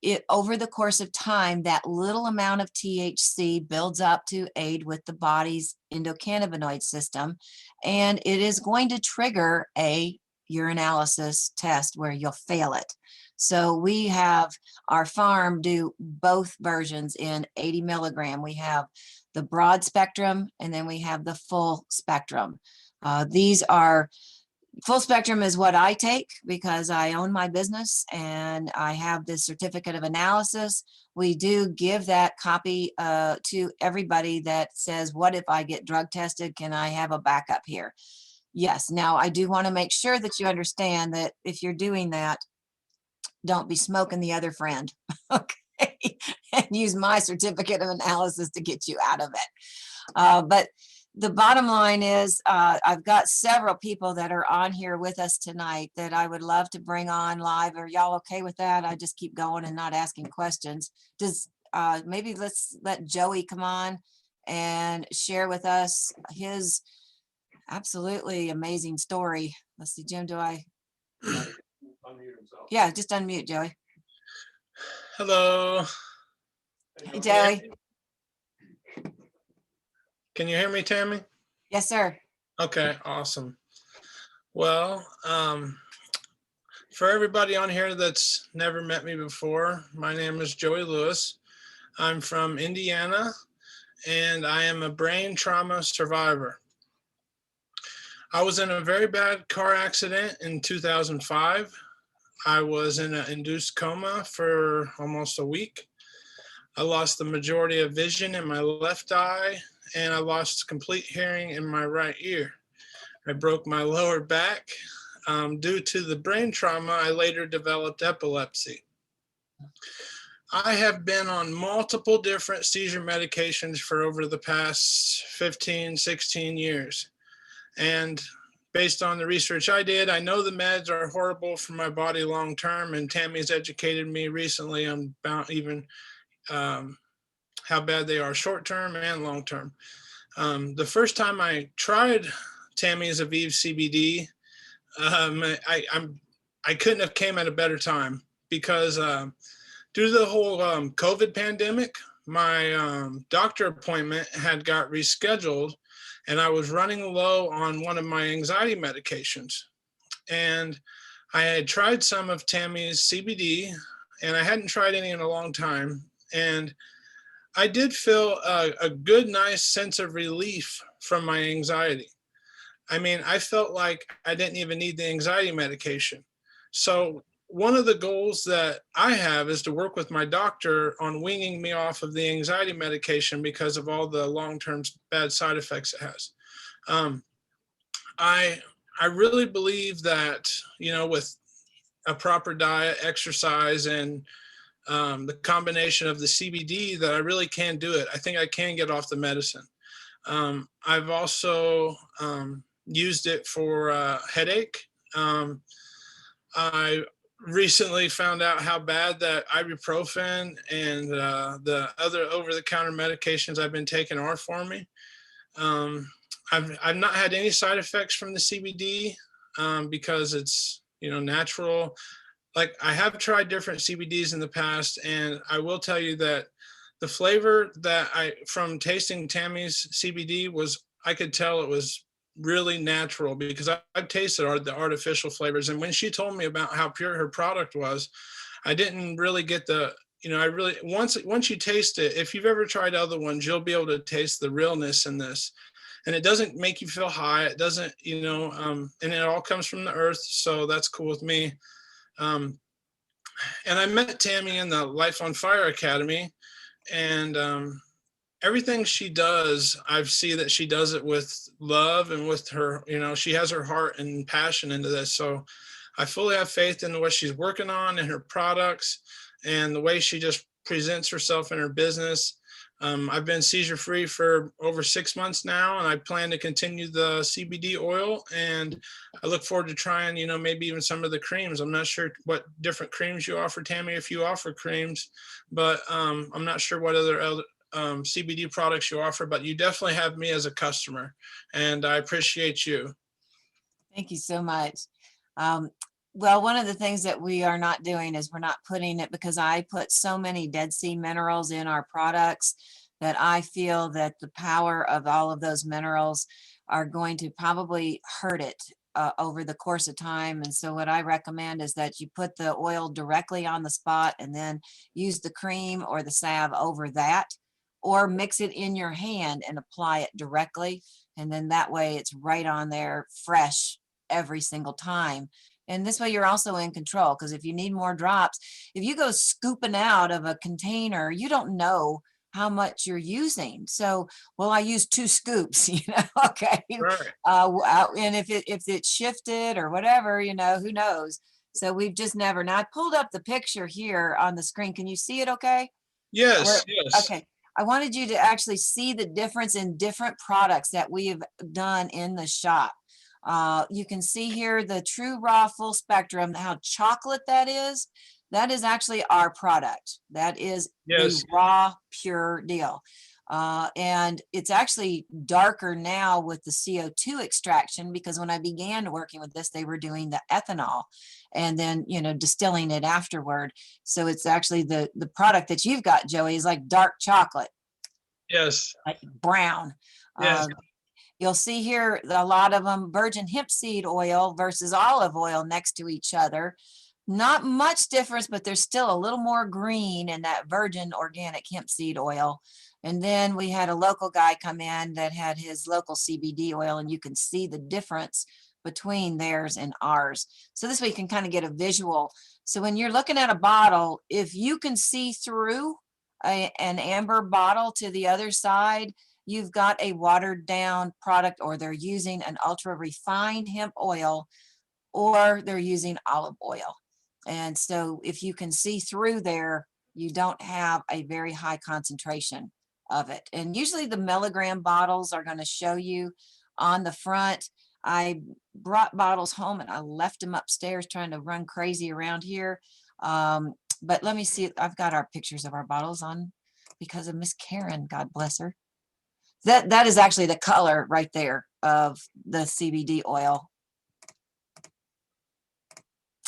it over the course of time, that little amount of THC builds up to aid with the body's endocannabinoid system, and it is going to trigger a urinalysis test where you'll fail it. So we have our farm do both versions in 80 milligram. We have the broad spectrum and then we have the full spectrum. These are full spectrum is what I take because I own my business and I have this certificate of analysis. We do give that copy to everybody that says, what if I get drug tested? Can I have a backup here? Yes. Now, I do want to make sure that you understand that if you're doing that, don't be smoking the other friend, okay? And use my certificate of analysis to get you out of it. But the bottom line is I've got several people that are on here with us tonight that I would love to bring on live. Are y'all okay with that? I just keep going and not asking questions. Does maybe let's let Joey come on and share with us his absolutely amazing story. Let's see, Jim, do I? Unmute himself. Yeah, just unmute, Joey. Hello. Hey, Joey. Can you hear me, Tammy? Yes, sir. Okay, awesome. Well, for everybody on here that's never met me before, my name is Joey Lewis. I'm from Indiana, and I am a brain trauma survivor. I was in a very bad car accident in 2005. I was in an induced coma for almost a week. I lost the majority of vision in my left eye, and I lost complete hearing in my right ear. I broke my lower back. Due to the brain trauma, I later developed epilepsy. I have been on multiple different seizure medications for over the past 15, 16 years. And based on the research I did, I know the meds are horrible for my body long term, and Tammy's educated me recently on about even how bad they are short term and long term. The first time I tried Tammy's Aviv CBD, I couldn't have came at a better time because due to the whole COVID pandemic, my doctor appointment had got rescheduled, and I was running low on one of my anxiety medications. And I had tried some of Tammy's CBD, and I hadn't tried any in a long time. And I did feel a good, nice sense of relief from my anxiety. I mean, I felt like I didn't even need the anxiety medication. So one of the goals that I have is to work with my doctor on weaning me off of the anxiety medication because of all the long-term bad side effects it has. I really believe that, you know, with a proper diet, exercise, and the combination of the CBD, that I really can do it. I think I can get off the medicine. I've also used it for headache. I recently found out how bad that ibuprofen and the other over-the-counter medications I've been taking are for me. I've not had any side effects from the CBD because it's, you know, natural. Like, I have tried different CBDs in the past, and I will tell you that the flavor that from tasting Tammy's CBD was, I could tell it was really natural because I've tasted the artificial flavors. And when she told me about how pure her product was, I didn't really get the, you know, I really, once you taste it, if you've ever tried other ones, you'll be able to taste the realness in this. And it doesn't make you feel high. It doesn't, you know, and it all comes from the earth. So that's cool with me. and I met Tammy in the Life on Fire Academy, and everything she does, I see that she does it with love and with her, she has her heart and passion into this. So I fully have faith in what she's working on and her products and the way she just presents herself in her business. I've been seizure free for over 6 months now, and I plan to continue the CBD oil, and I look forward to trying, maybe even some of the creams. I'm not sure what different creams you offer, Tammy, if you offer creams, but I'm not sure what other CBD products you offer, but you definitely have me as a customer, and I appreciate you. Thank you so much. Well, one of the things that we are not doing is we're not putting it, because I put so many Dead Sea minerals in our products that I feel that the power of all of those minerals are going to probably hurt it over the course of time. And so what I recommend is that you put the oil directly on the spot and then use the cream or the salve over that, or mix it in your hand and apply it directly. And then that way it's right on there fresh every single time. And this way you're also in control, because if you need more drops, if you go scooping out of a container, you don't know how much you're using. So, well, I use 2 scoops, okay. Right. And if it shifted or whatever, who knows? So we've just never. Now I pulled up the picture here on the screen. Can you see it okay? Yes, yes. Okay. I wanted you to actually see the difference in different products that we have done in the shop. You can see here the true raw full spectrum, how chocolate that is. That is actually our product. That is Yes. the raw, pure deal. And it's actually darker now with the CO2 extraction, because when I began working with this, they were doing the ethanol and then, distilling it afterward. So it's actually the product that you've got, Joey, is like dark chocolate. Yes. Like brown. Yes. You'll see here a lot of them virgin hemp seed oil versus olive oil next to each other. Not much difference, but there's still a little more green in that virgin organic hemp seed oil. And then we had a local guy come in that had his local CBD oil, and you can see the difference between theirs and ours. So this way you can kind of get a visual. So when you're looking at a bottle, if you can see through an amber bottle to the other side, you've got a watered down product, or they're using an ultra refined hemp oil, or they're using olive oil. And so if you can see through there, you don't have a very high concentration of it. And usually the milligram bottles are going to show you on the front. I brought bottles home and I left them upstairs trying to run crazy around here. But let me see. I've got our pictures of our bottles on because of Miss Karen, God bless her. That is actually the color right there of the CBD oil.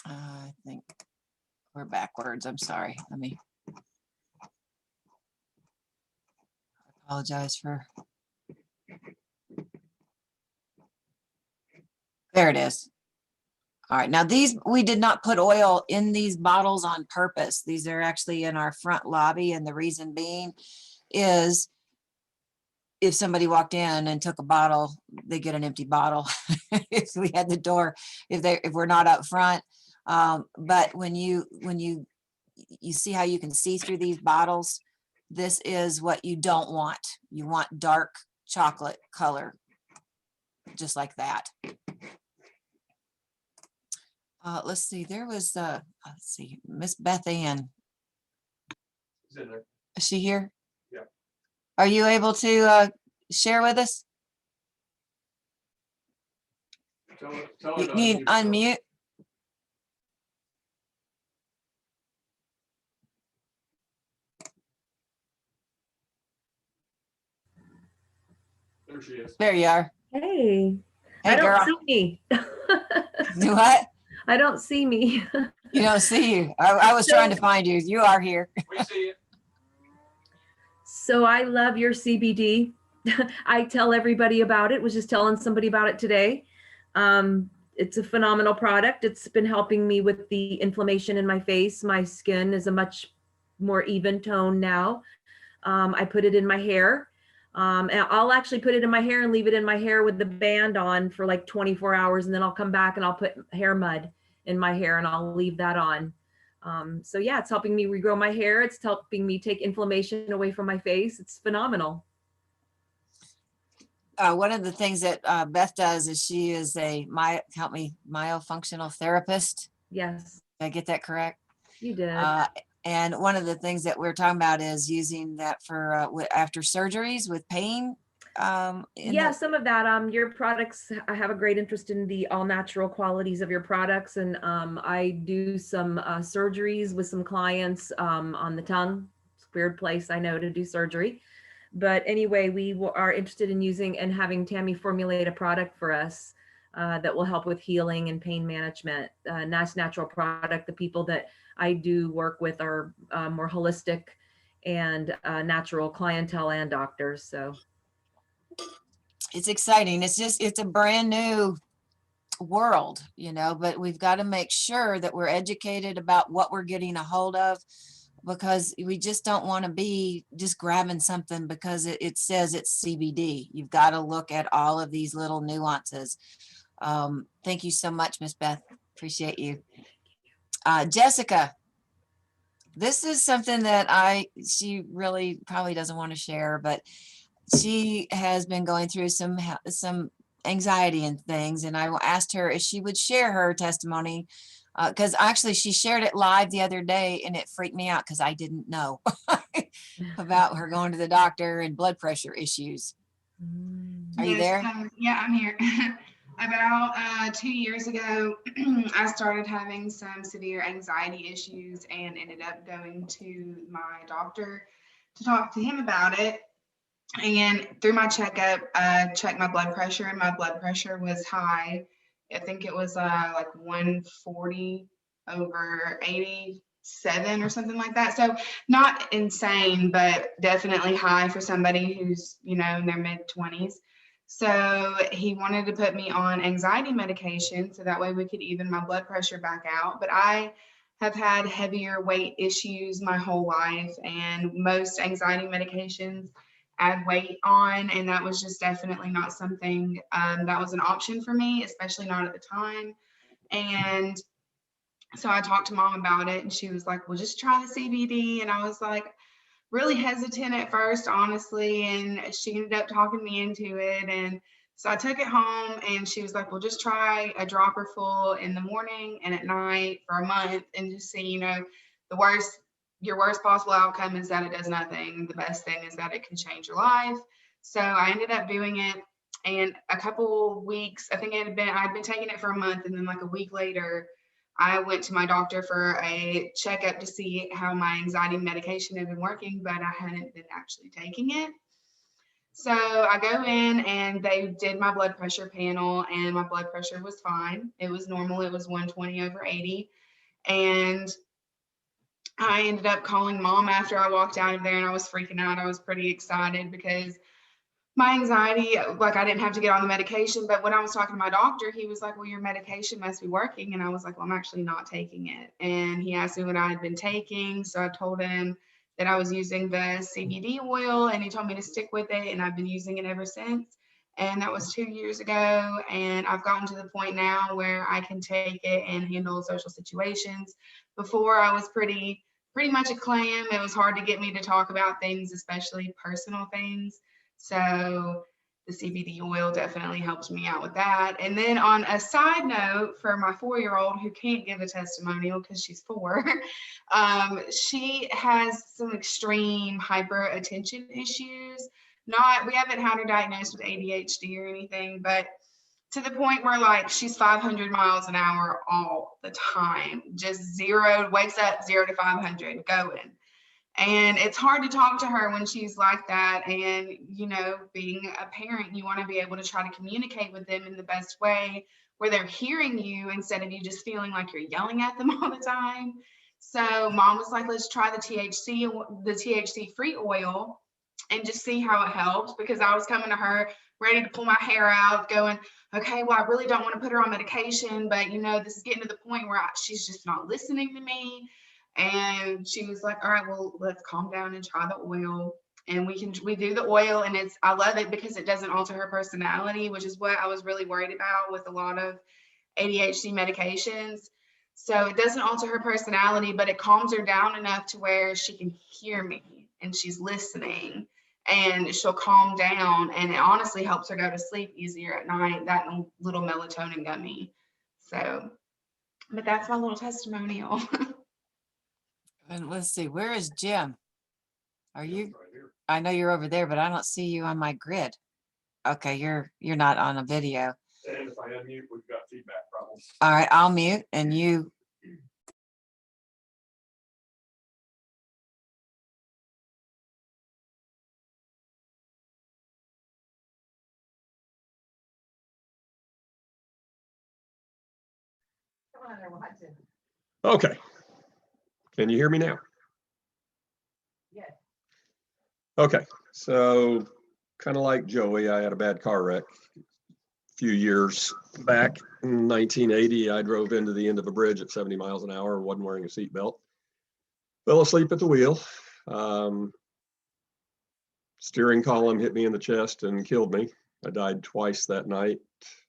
I think we're backwards. I'm sorry. I apologize for. There it is. All right. Now these, we did not put oil in these bottles on purpose. These are actually in our front lobby. And the reason being is if somebody walked in and took a bottle, they get an empty bottle. If we had the door, if we're not up front. But when you see how you can see through these bottles, this is what you don't want. You want dark chocolate color, just like that. Let's see, there was, let's see, Miss Beth Ann. He's in there. Is she here? Yeah. Are you able to share with us? Tell her You to need herself. unmute. There she is. There you are. Hey, Hey, I don't girl. see me. Do what? I don't see me. You don't see you. I was trying to find you. You are here. We see you. So I love your CBD. I tell everybody about it. Was just telling somebody about it today. It's a phenomenal product. It's been helping me with the inflammation in my face. My skin is a much more even tone now. I put it in my hair. And I'll actually put it in my hair and leave it in my hair with the band on for like 24 hours. And then I'll come back and I'll put hair mud in my hair and I'll leave that on. So yeah, it's helping me regrow my hair. It's helping me take inflammation away from my face. It's phenomenal. One of the things that Beth does is she is a myofunctional therapist. Yes, Did I get that correct? you did. And one of the things that we're talking about is using that for after surgeries with pain. Yeah, some of that. Your products, I have a great interest in the all natural qualities of your products. And I do some surgeries with some clients on the tongue. It's a weird place, I know, to do surgery. But anyway, are interested in using and having Tammy formulate a product for us that will help with healing and pain management. Nice natural product. The people that I do work with are more holistic and natural clientele and doctors. So it's exciting. It's a brand new world, but we've got to make sure that we're educated about what we're getting a hold of, because we just don't want to be just grabbing something because it says it's CBD. You've got to look at all of these little nuances. Thank you so much, Miss Beth. Appreciate you. Jessica, this is something that she really probably doesn't want to share, but she has been going through some anxiety and things. And I asked her if she would share her testimony, because actually she shared it live the other day and it freaked me out because I didn't know about her going to the doctor and blood pressure issues. Are you there? Yeah, I'm here. About 2 years ago, I started having some severe anxiety issues and ended up going to my doctor to talk to him about it. And through my checkup, I checked my blood pressure, and my blood pressure was high. I think it was like 140 over 87 or something like that. So not insane, but definitely high for somebody who's, in their mid-20s. So he wanted to put me on anxiety medication so that way we could even my blood pressure back out. But I have had heavier weight issues my whole life, and most anxiety medications add weight on, and that was just definitely not something that was an option for me, especially not at the time. And so I talked to Mom about it, and she was like, well, just try the CBD. And I was like really hesitant at first, honestly, and she ended up talking me into it. And so I took it home, and she was like, well, just try a dropper full in the morning and at night for a month, and just see, your worst possible outcome is that it does nothing. The best thing is that it can change your life. So I ended up doing it, and a couple weeks, I think I'd been taking it for a month, and then like a week later, I went to my doctor for a checkup to see how my anxiety medication had been working, but I hadn't been actually taking it. So I go in, and they did my blood pressure panel, and my blood pressure was fine. It was normal. It was 120 over 80. And I ended up calling Mom after I walked out of there, and I was freaking out. I was pretty excited because my anxiety, like I didn't have to get on the medication. But when I was talking to my doctor, he was like, well, your medication must be working. And I was like, well, I'm actually not taking it. And he asked me what I had been taking. So I told him that I was using the CBD oil, and he told me to stick with it. And I've been using it ever since. And that was 2 years ago. And I've gotten to the point now where I can take it and handle social situations. Before, I was pretty much a clam. It was hard to get me to talk about things, especially personal things. So the CBD oil definitely helps me out with that. And then on a side note, for my 4-year-old who can't give a testimonial because she's 4, she has some extreme hyper attention issues. We haven't had her diagnosed with ADHD or anything, but to the point where like she's 500 miles an hour all the time, just wakes up 0 to 500 going. And it's hard to talk to her when she's like that. And, being a parent, you want to be able to try to communicate with them in the best way where they're hearing you instead of you just feeling like you're yelling at them all the time. So Mom was like, let's try the THC free oil and just see how it helps, because I was coming to her ready to pull my hair out going, okay, well, I really don't want to put her on medication, but this is getting to the point where she's just not listening to me. And she was like, all right, well, let's calm down and try the oil. And we do the oil, and I love it because it doesn't alter her personality, which is what I was really worried about with a lot of ADHD medications. So it doesn't alter her personality, but it calms her down enough to where she can hear me and she's listening and she'll calm down. And it honestly helps her go to sleep easier at night, that little melatonin gummy. So, but that's my little testimonial. And let's see, where is Jim? Are you, Right here. I know you're over there, but I don't see you on my grid. Okay, you're not on a video. And if I unmute, we've got feedback problems. All right, I'll mute and you. Okay. Can you hear me now? Yes. Okay. So kind of like Joey, I had a bad car wreck a few years back in 1980. I drove into the end of a bridge at 70 miles an hour, wasn't wearing a seatbelt. Fell asleep at the wheel. Steering column hit me in the chest and killed me. I died twice that night.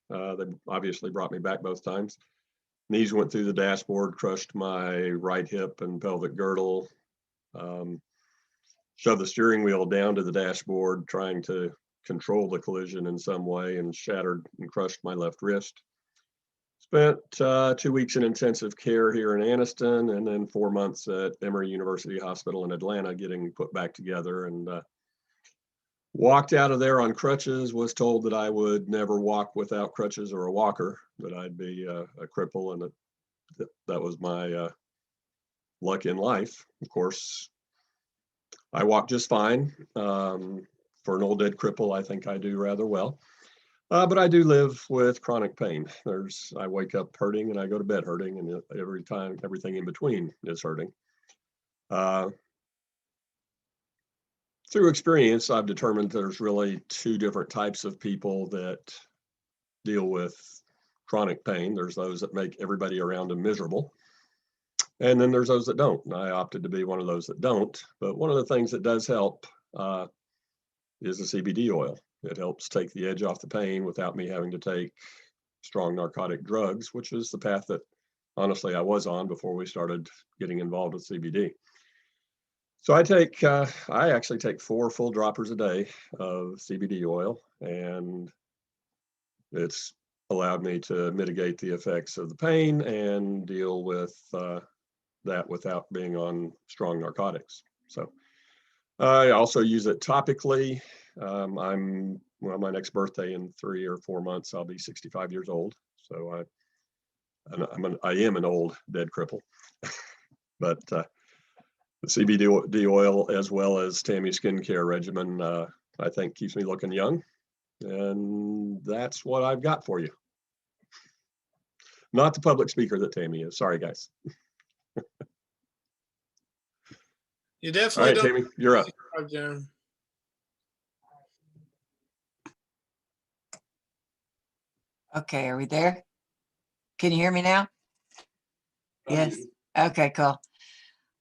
They obviously brought me back both times. Knees went through the dashboard, crushed my right hip and pelvic girdle, shoved the steering wheel down to the dashboard, trying to control the collision in some way, and shattered and crushed my left wrist. Spent 2 weeks in intensive care here in Anniston, and then 4 months at Emory University Hospital in Atlanta getting put back together, and walked out of there on crutches, was told that I would never walk without crutches or a walker, that I'd be a cripple, and that was my luck in life. Of course, I walk just fine. For an old dead cripple, I think I do rather well. But I do live with chronic pain. I wake up hurting and I go to bed hurting, and every time, everything in between is hurting. Through experience, I've determined there's really two different types of people that deal with chronic pain. There's those that make everybody around them miserable. And then there's those that don't. And I opted to be one of those that don't. But one of the things that does help is the CBD oil. It helps take the edge off the pain without me having to take strong narcotic drugs, which is the path that honestly I was on before we started getting involved with CBD. So I actually take 4 full droppers a day of CBD oil, and it's allowed me to mitigate the effects of the pain and deal with that without being on strong narcotics. So I also use it topically. My next birthday in 3 or 4 months, I'll be 65 years old. So I am an old dead cripple, but the CBD oil, as well as Tammy's skincare regimen, I think keeps me looking young. And that's what I've got for you. Not the public speaker that Tammy is. Sorry, guys. You All definitely right, don't. Tammy, you're up. Jim. Okay, are we there? Can you hear me now? Yes. Okay, cool.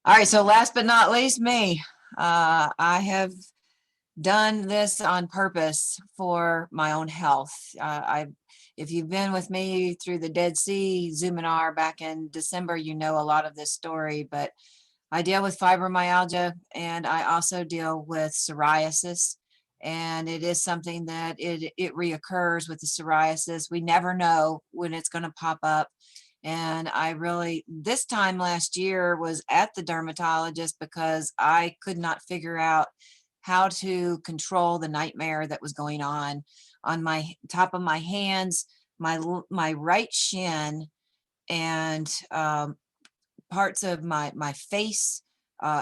All right, so last but not least, me. I have done this on purpose for my own health. If you've been with me through the Dead Sea Zoominar back in December, you know a lot of this story, but I deal with fibromyalgia and I also deal with psoriasis. And it is something that it reoccurs with the psoriasis. We never know when it's going to pop up. And this time last year was at the dermatologist because I could not figure out how to control the nightmare that was going on my top of my hands, my right shin, and parts of my face.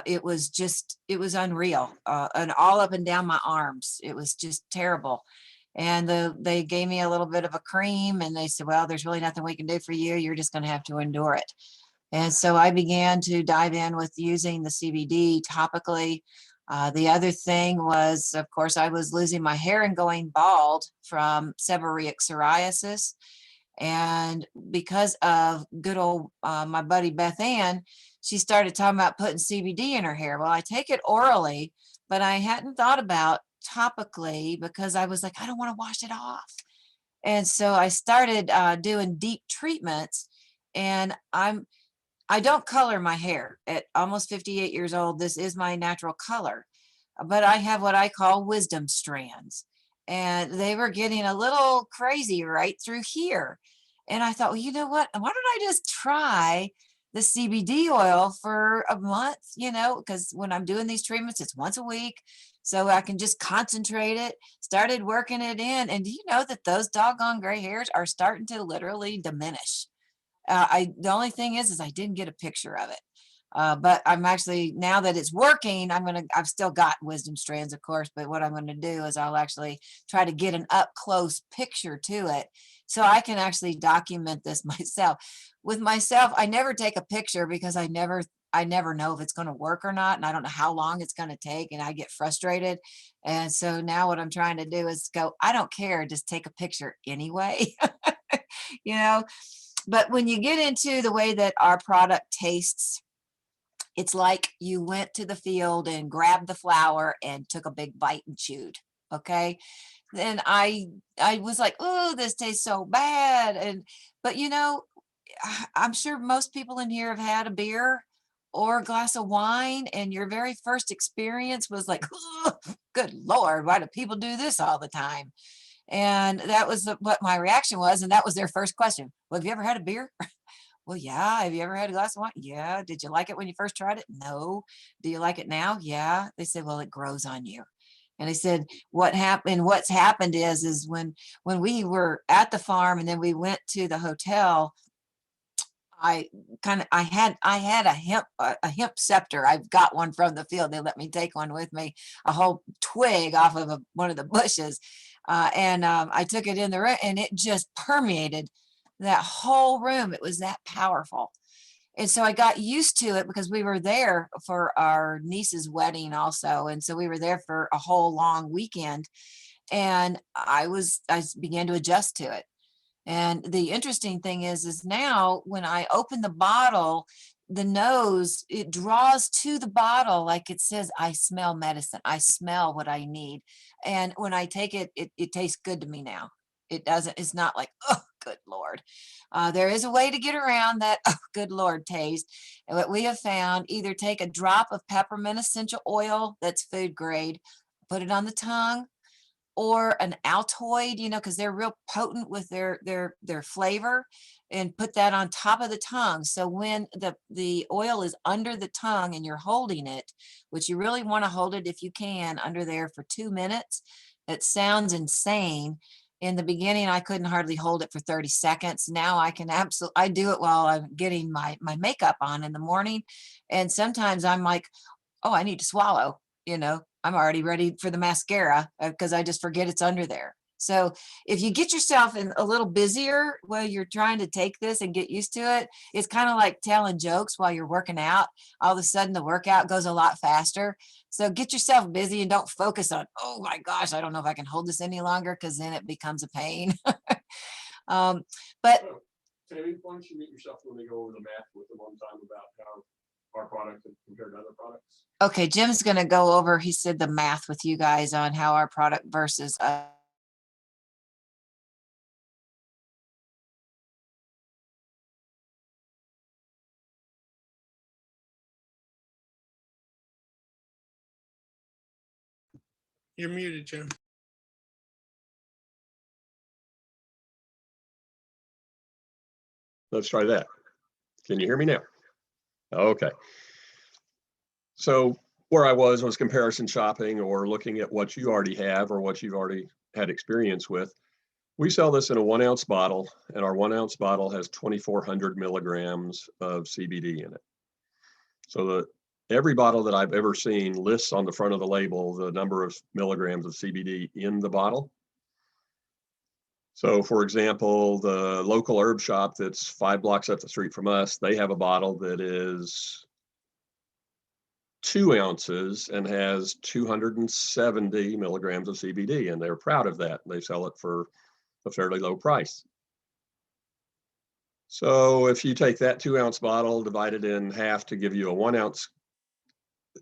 It was unreal, and all up and down my arms. It was just terrible. And they gave me a little bit of a cream and they said, well, there's really nothing we can do for you. You're just going to have to endure it. And so I began to dive in with using the CBD topically. The other thing was, of course, I was losing my hair and going bald from seborrheic psoriasis. And because of good old my buddy Beth Ann, she started talking about putting CBD in her hair. Well, I take it orally, but I hadn't thought about topically because I was like, I don't want to wash it off. And so I started doing deep treatments. And I don't color my hair at almost 58 years old. This is my natural color, but I have what I call wisdom strands, and they were getting a little crazy right through here. And I thought, well, you know what? Why don't I just try the CBD oil for a month, because when I'm doing these treatments, it's once a week. So I can just concentrate it, started working it in. And do you know that those doggone gray hairs are starting to literally diminish? The only thing is I didn't get a picture of it. But I'm actually, now that it's working, I've still got wisdom strands, of course, but what I'm going to do is I'll actually try to get an up close picture to it so I can actually document this myself. With myself, I never take a picture because I never know if it's going to work or not. And I don't know how long it's going to take. And I get frustrated. And so now what I'm trying to do is go, I don't care, just take a picture anyway, But when you get into the way that our product tastes, it's like you went to the field and grabbed the flower and took a big bite and chewed. Okay. Then I was like, oh, this tastes so bad. But I'm sure most people in here have had a beer or a glass of wine, and your very first experience was like, oh, good Lord, why do people do this all the time? And that was what my reaction was. And that was their first question. Well, have you ever had a beer? Well, yeah. Have you ever had a glass of wine? Yeah. Did you like it when you first tried it? No. Do you like it now? Yeah. They said, well, it grows on you. And they said, what's happened is when we were at the farm and then we went to the hotel, I had a hemp scepter. I've got one from the field. They let me take one with me, a whole twig off of one of the bushes. I took it in the room and it just permeated that whole room. It was that powerful. And so I got used to it because we were there for our niece's wedding also. And so we were there for a whole long weekend, and I began to adjust to it. And the interesting thing is now when I open the bottle, the nose, it draws to the bottle like it says, I smell medicine. I smell what I need. And when I take it, it tastes good to me now. It's not like, oh, good Lord. There is a way to get around that, oh, good Lord taste. And what we have found, either take a drop of peppermint essential oil that's food grade, put it on the tongue, or an Altoid, because they're real potent with their flavor, and put that on top of the tongue. So when the oil is under the tongue and you're holding it, which you really want to hold it if you can under there for 2 minutes, it sounds insane. In the beginning, I couldn't hardly hold it for 30 seconds. Now I can I do it while I'm getting my makeup on in the morning. And sometimes I'm like, oh, I need to swallow, I'm already ready for the mascara because I just forget it's under there. So if you get yourself in a little busier while you're trying to take this and get used to it, it's kind of like telling jokes while you're working out. All of a sudden the workout goes a lot faster. So get yourself busy and don't focus on, oh my gosh, I don't know if I can hold this any longer, because then it becomes a pain. But Tammy, why don't you meet yourself when we go over the math with them one time about how our product compared to other products? okay, Jim's going to go over, he said, the math with you guys on how our product versus You're muted, Jim. Let's try that. Can you hear me now? Okay. So where I was comparison shopping or looking at what you already have or what you've already had experience with. We sell this in a 1 ounce bottle, and our 1 ounce bottle has 2,400 milligrams of CBD in it. So every bottle that I've ever seen lists on the front of the label the number of milligrams of CBD in the bottle. So for example, the local herb shop that's 5 blocks up the street from us, they have a bottle that is 2 ounces and has 270 milligrams of CBD, and they're proud of that. They sell it for a fairly low price. So if you take that 2 ounce bottle, divide it in half to give you a 1 ounce,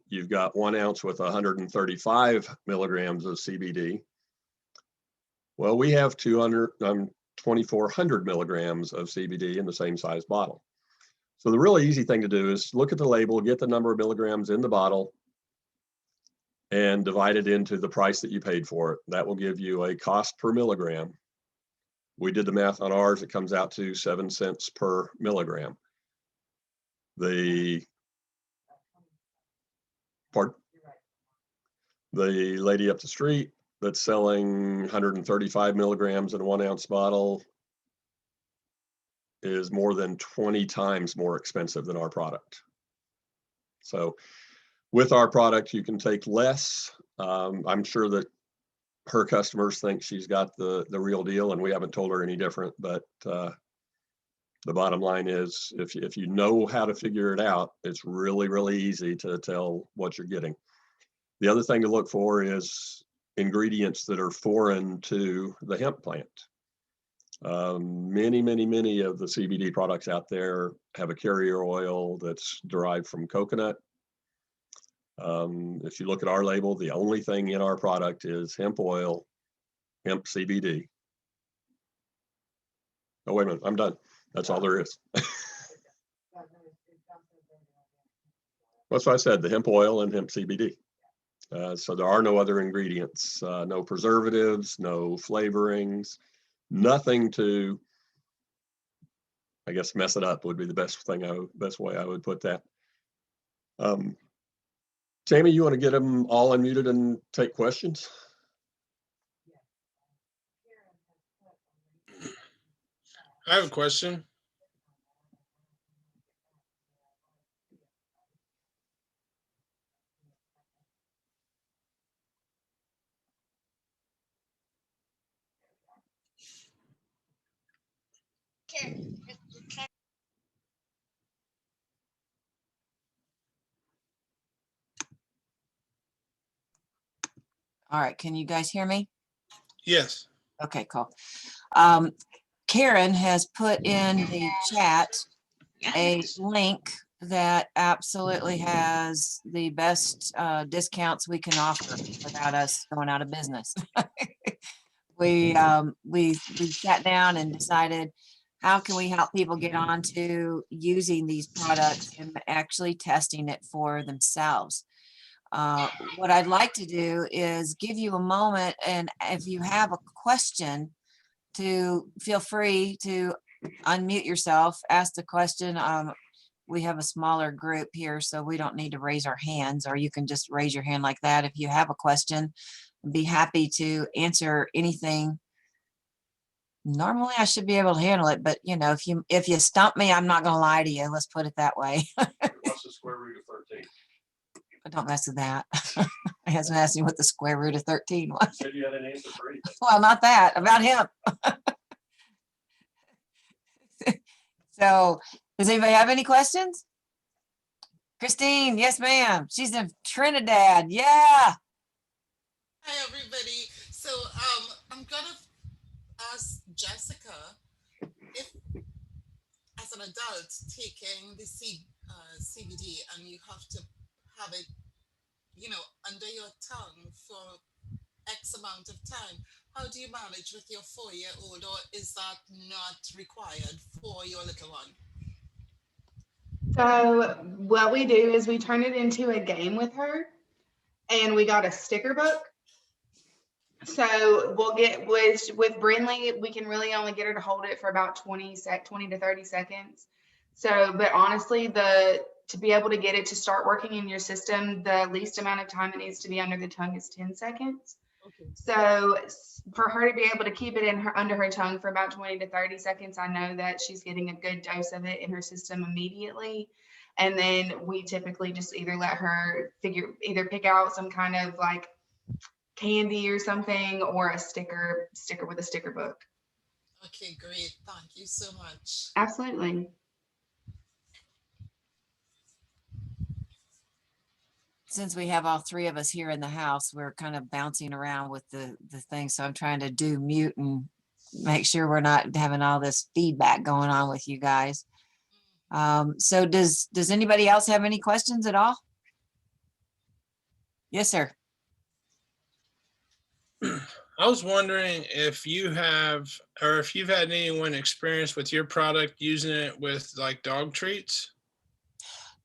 you've got 1 ounce with 135 milligrams of CBD. Well, we have 2,400 milligrams of CBD in the same size bottle. So the really easy thing to do is look at the label, get the number of milligrams in the bottle, and divide it into the price that you paid for it. That will give you a cost per milligram. We did the math on ours. It comes out to 7 cents per milligram. The lady up the street that's selling 135 milligrams in a 1 ounce bottle is more than 20 times more expensive than our product. So with our product, you can take less. I'm sure that her customers think she's got the real deal, and we haven't told her any different, but the bottom line is if you know how to figure it out, it's really, really easy to tell what you're getting. The other thing to look for is ingredients that are foreign to the hemp plant. Many of the CBD products out there have a carrier oil that's derived from coconut. If you look at our label, the only thing in our product is hemp oil, hemp CBD. Oh, wait a minute, I'm done. That's all there is. That's what I said, the hemp oil and hemp CBD. So there are no other ingredients, no preservatives, no flavorings, nothing to, I guess, mess it up would be the best way I would put that. Tammy, you want to get them all unmuted and take questions? I have a question. All right, can you guys hear me? Yes. Okay, cool. Karen has put in the chat a link that absolutely has the best discounts we can offer without us going out of business. We sat down and decided, how can we help people get on to using these products and actually testing it for themselves? What I'd like to do is give you a moment, and if you have a question, to feel free to unmute yourself, ask the question. We have a smaller group here, so we don't need to raise our hands, or you can just raise your hand like that if you have a question. I'd be happy to answer anything. Normally I should be able to handle it, but you know, if you stump me, I'm not gonna lie to you. Let's put it that way. What's the square root of 13? Don't mess with that. I hasn't asked me what the square root of 13 was. You said you had an answer for anything. Well, not that, about him. So does anybody have any questions? Christine, yes, ma'am. She's in Trinidad. Yeah. Hi, everybody. So I'm going to ask Jessica if, as an adult, taking the CBD and you have to have it, you know, under your tongue for X amount of time, how do you manage with your 4-year-old, or is that not required for your little one? So what we do is we turn it into a game with her, and we got a sticker book. So we'll get with Brinley, we can really only get her to hold it for about 20 to 30 seconds. So, but honestly, to be able to get it to start working in your system, the least amount of time it needs to be under the tongue is 10 seconds. Okay. So for her to be able to keep it under her tongue for about 20 to 30 seconds, I know that she's getting a good dose of it in her system immediately. And then we typically just either let her either pick out some kind of like candy or something, or a sticker with a sticker book. Okay, great. Thank you so much. Absolutely. Since we have all three of us here in the house, we're kind of bouncing around with the thing. So I'm trying to do mute and make sure we're not having all this feedback going on with you guys. So does anybody else have any questions at all? Yes, sir. I was wondering if you have, or if you've had anyone experience with your product using it with like dog treats.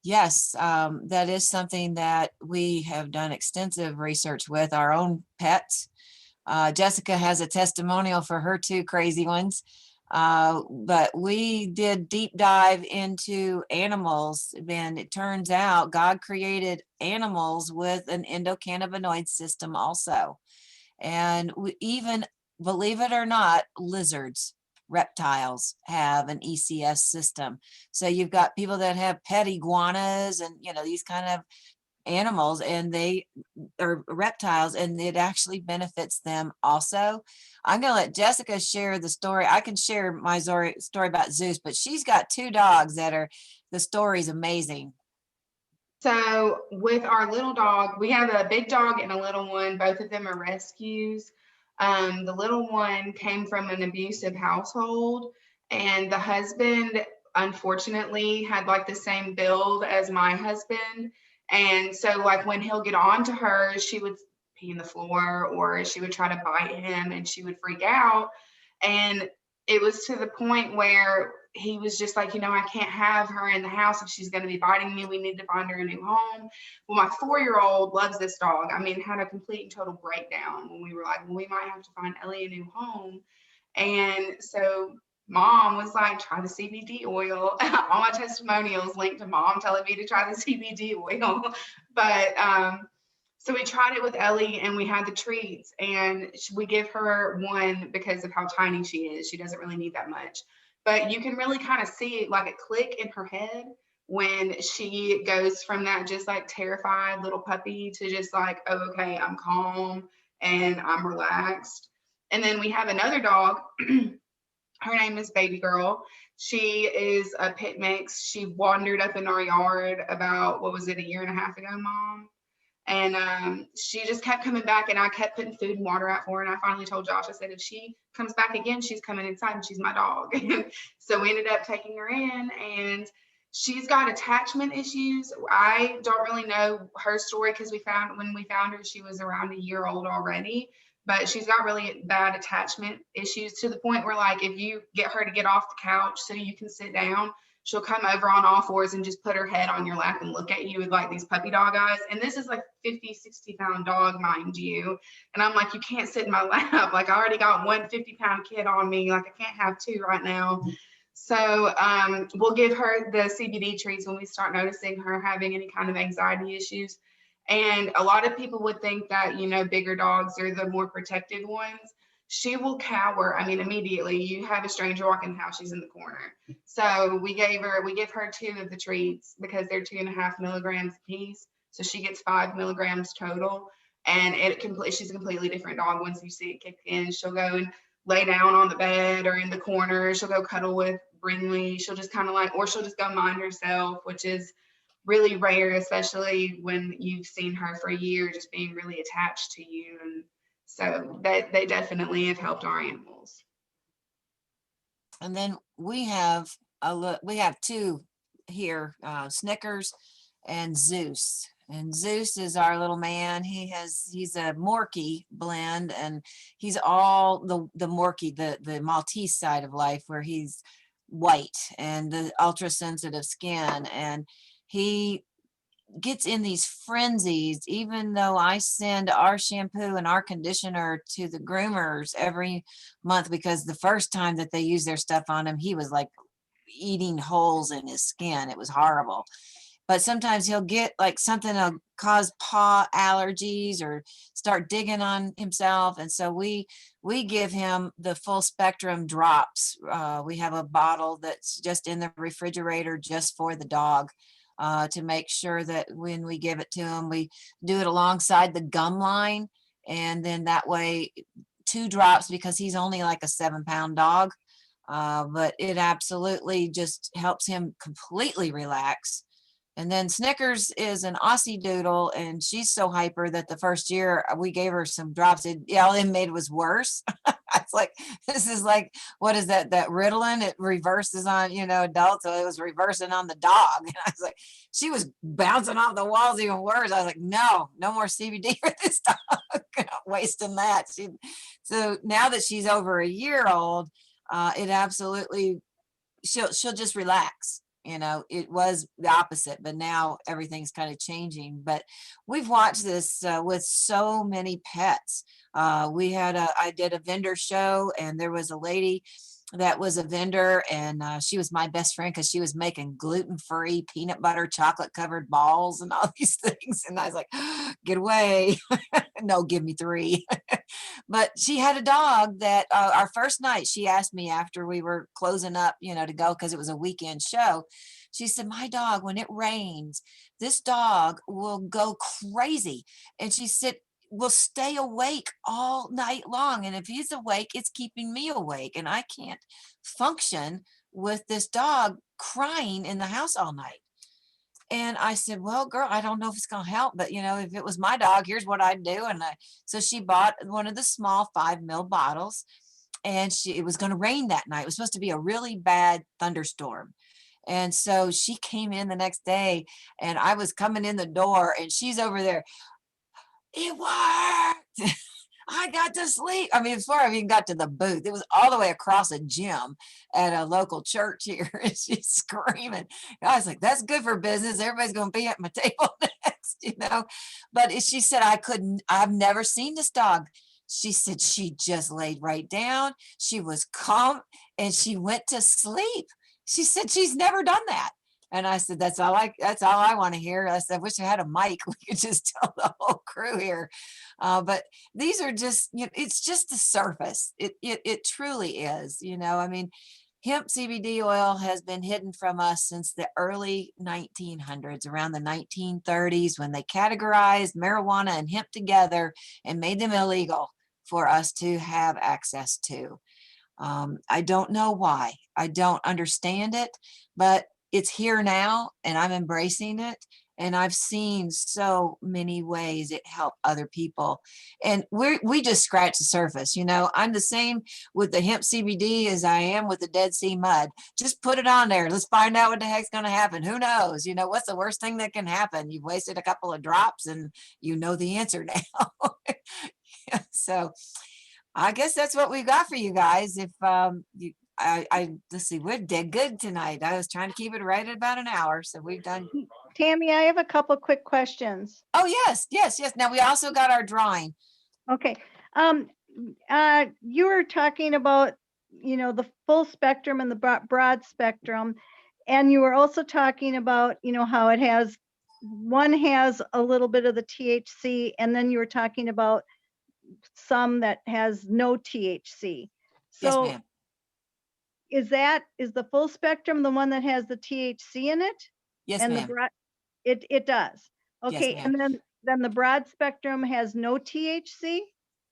Yes, that is something that we have done extensive research with our own pets. Jessica has a testimonial for her two crazy ones. But we did deep dive into animals, and it turns out God created animals with an endocannabinoid system also. And we even, believe it or not, lizards, reptiles have an ECS system. So you've got people that have pet iguanas and, you know, these kind of animals, and they are reptiles, and it actually benefits them also. I'm going to let Jessica share the story. I can share my story about Zeus, but she's got two dogs that are, the story's amazing. So with our little dog, we have a big dog and a little one. Both of them are rescues. The little one came from an abusive household, and the husband, unfortunately, had like the same build as my husband. And so like when he'll get on to her, she would pee in the floor, or she would try to bite him, and she would freak out. And it was to the point where he was just like, I can't have her in the house if she's going to be biting me. We need to find her a new home. Well, my 4-year-old loves this dog. I mean, had a complete and total breakdown when we were like, well, we might have to find Ellie a new home. And so mom was like, try the CBD oil. All my testimonials linked to mom telling me to try the CBD oil. But so we tried it with Ellie, and we had the treats, and we give her one because of how tiny she is. She doesn't really need that much, but you can really kind of see it like a click in her head when she goes from that just like terrified little puppy to just like, oh, okay, I'm calm and I'm relaxed. And then we have another dog. Her name is Baby Girl. She is a pit mix. She wandered up in our yard about, what was it, a year and a half ago, Mom? And she just kept coming back, and I kept putting food and water out for her. And I finally told Josh, I said, if she comes back again, she's coming inside, and she's my dog. So we ended up taking her in, and she's got attachment issues. I don't really know her story because when we found her, she was around a year old already. But she's got really bad attachment issues to the point where, like, if you get her to get off the couch so you can sit down, she'll come over on all fours and just put her head on your lap and look at you with like these puppy dog eyes. And this is like 50, 60-pound dog, mind you. And I'm like, you can't sit in my lap. Like, I already got one 50-pound kid on me. Like, I can't have two right now. So we'll give her the CBD treats when we start noticing her having any kind of anxiety issues. And a lot of people would think that, bigger dogs are the more protected ones. She will cower. I mean, immediately you have a stranger walk in the house, she's in the corner. So we give her 2 of the treats because they're 2.5 milligrams a piece. So she gets 5 milligrams total. And she's a completely different dog. Once you see it kick in, she'll go and lay down on the bed or in the corner. She'll go cuddle with Brinley. She'll just kind of like, or she'll just go mind herself, which is really rare, especially when you've seen her for a year, just being really attached to you. And so they definitely have helped our animals. And then we have 2 here, Snickers and Zeus. And Zeus is our little man. He's a Morkie blend, and he's all the Morkie, the Maltese side of life, where he's white and the ultra sensitive skin, and he gets in these frenzies, even though I send our shampoo and our conditioner to the groomers every month, because the first time that they used their stuff on him, he was like eating holes in his skin. It was horrible. But sometimes he'll get like something that'll cause paw allergies or start digging on himself. And so we give him the full spectrum drops. We have a bottle that's just in the refrigerator just for the dog. To make sure that when we give it to him, we do it alongside the gum line. And then that way 2 drops, because he's only like a 7-pound dog. But it absolutely just helps him completely relax. And then Snickers is an Aussie doodle, and she's so hyper that the first year we gave her some drops. All it made was worse. It's like, this is like, what is that Ritalin? It reverses on, adults. So it was reversing on the dog. And I was like, she was bouncing off the walls even worse. I was like, no more CBD for this dog. Not wasting that. So now that she's over a year old, it absolutely, she'll just relax. It was the opposite, but now everything's kind of changing. But we've watched this with so many pets. I did a vendor show, and there was a lady that was a vendor, and she was my best friend because she was making gluten-free peanut butter chocolate covered balls and all these things. And I was like, get away. No, give me 3. But she had a dog that our first night, she asked me after we were closing up, to go because it was a weekend show. She said, my dog, when it rains, this dog will go crazy. And she said, will stay awake all night long. And if he's awake, it's keeping me awake. And I can't function with this dog crying in the house all night. And I said, well, girl, I don't know if it's going to help, but if it was my dog, here's what I'd do. And so she bought one of the small 5 ml bottles, and it was going to rain that night. It was supposed to be a really bad thunderstorm. And so she came in the next day, and I was coming in the door, and she's over there. It worked. I got to sleep. I mean, before I even got to the booth, it was all the way across a gym at a local church here. And she's screaming. I was like, that's good for business. Everybody's going to be at my table next, But she said, I've never seen this dog. She said she just laid right down. She was calm, and she went to sleep. She said she's never done that. And I said, that's all I want to hear. I said, I wish I had a mic. We could just tell the whole crew here. But these are just, it's just the surface. It truly is, I mean, hemp CBD oil has been hidden from us since the early 1900s, around the 1930s, when they categorized marijuana and hemp together and made them illegal for us to have access to. I don't know why. I don't understand it, but it's here now, and I'm embracing it. And I've seen so many ways it helped other people. And we just scratch the surface. I'm the same with the hemp CBD as I am with the Dead Sea mud. Just put it on there. Let's find out what the heck's going to happen. Who knows? What's the worst thing that can happen? You've wasted a couple of drops, and you know the answer now. So I guess that's what we got for you guys. If let's see, we did good tonight. I was trying to keep it right at about an hour, so we've done. Tammy, I have a couple of quick questions. Oh yes. Now we also got our drawing. Okay. You were talking about, the full spectrum and the broad spectrum, and you were also talking about, how one has a little bit of the THC, and then you were talking about some that has no THC. So Yes, ma'am. is the full spectrum the one that has the THC in it? Yes, and ma'am. It does. Okay. Yes, and then the broad spectrum has no THC?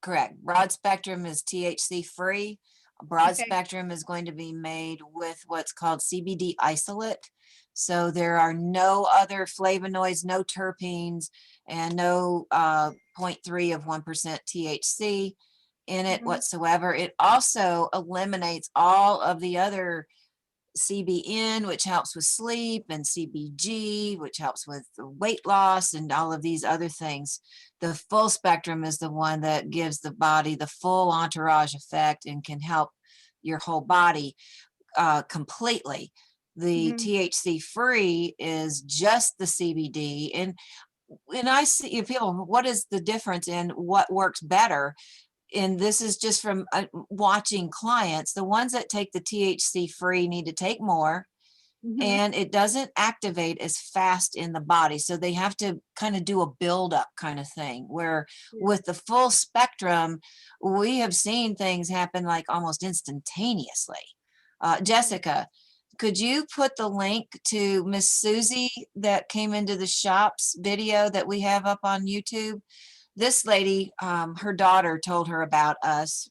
Correct. Broad spectrum is THC free. Broad Okay. spectrum is going to be made with what's called CBD isolate. So there are no other flavonoids, no terpenes, and no 0.3 of 1% THC in it whatsoever. It also eliminates all of the other CBN, which helps with sleep, and CBG, which helps with weight loss, and all of these other things. The full spectrum is the one that gives the body the full entourage effect and can help your whole body completely. The THC free is just the CBD. And I see people, what is the difference in what works better? And this is just from watching clients. The ones that take the THC free need to take more, and it doesn't activate as fast in the body. So they have to kind of do a buildup kind of thing, where with the full spectrum, we have seen things happen like almost instantaneously. Jessica, could you put the link to Miss Susie that came into the shops video that we have up on YouTube? This lady, her daughter told her about us,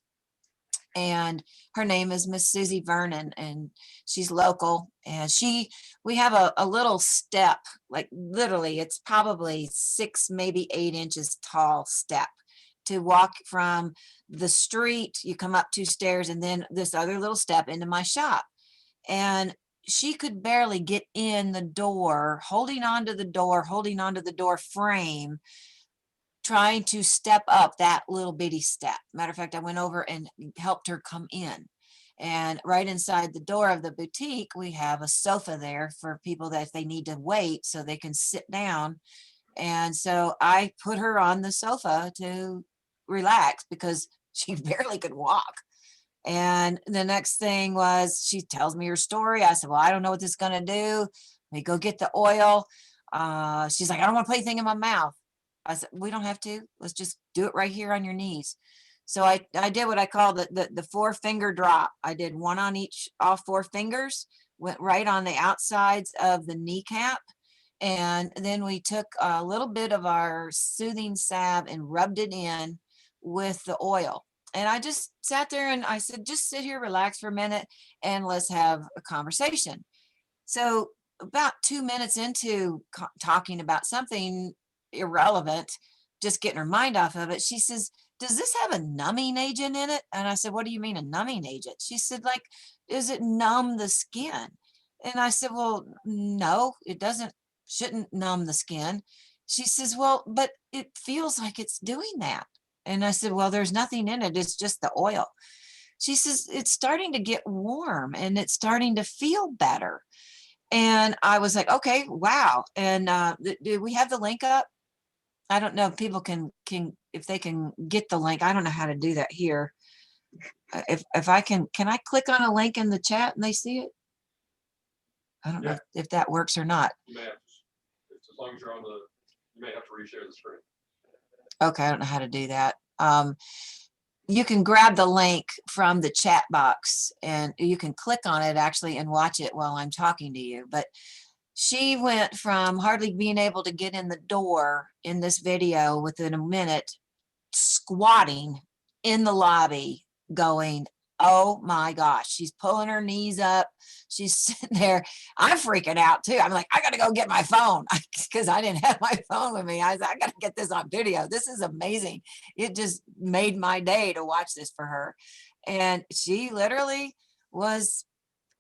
and her name is Miss Susie Vernon, and she's local. And we have a little step, like literally, it's probably 6, maybe 8 inches tall step to walk from the street. You come up 2 stairs and then this other little step into my shop. And she could barely get in the door, holding onto the door frame, trying to step up that little bitty step. Matter of fact, I went over and helped her come in. And right inside the door of the boutique, we have a sofa there for people that if they need to wait so they can sit down. And so I put her on the sofa to relax because she barely could walk. And the next thing was she tells me her story. I said, well, I don't know what this is going to do. We go get the oil. She's like, I don't want to put anything in my mouth. I said, we don't have to. Let's just do it right here on your knees. So I did what I call the 4-finger drop. I did one on all 4 fingers, went right on the outsides of the kneecap. And then we took a little bit of our soothing salve and rubbed it in with the oil. And I just sat there and I said, just sit here, relax for a minute, and let's have a conversation. So about 2 minutes into talking about something irrelevant, just getting her mind off of it, she says, does this have a numbing agent in it? And I said, what do you mean a numbing agent? She said, like, does it numb the skin? And I said, well, no, it shouldn't numb the skin. She says, well, but it feels like it's doing that. And I said, well, there's nothing in it. It's just the oil. She says, it's starting to get warm and it's starting to feel better. And I was like, okay, wow. And do we have the link up? I don't know if people can if they can get the link. I don't know how to do that here. If I can I click on a link in the chat and they see it? I don't know if that works or not. You may have to, as long as you're on you may have to reshare the screen. Okay, I don't know how to do that. You can grab the link from the chat box and you can click on it actually and watch it while I'm talking to you. But she went from hardly being able to get in the door in this video within a minute, squatting in the lobby going, oh my gosh, she's pulling her knees up. She's sitting there. I'm freaking out too. I'm like, I got to go get my phone because I didn't have my phone with me. I said, I got to get this on video. This is amazing. It just made my day to watch this for her. And she literally was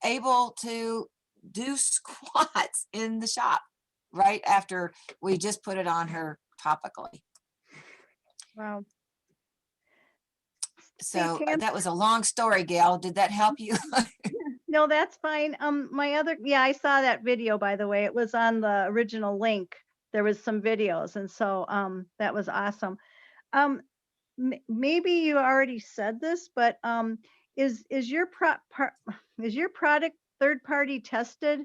able to do squats in the shop right after we just put it on her topically. Wow. So Hey, Tam. that was a long story, Gail. Did that help you? No, that's fine. I saw that video, by the way. It was on the original link. There was some videos, and so that was awesome. Maybe you already said this, but is your product third-party tested?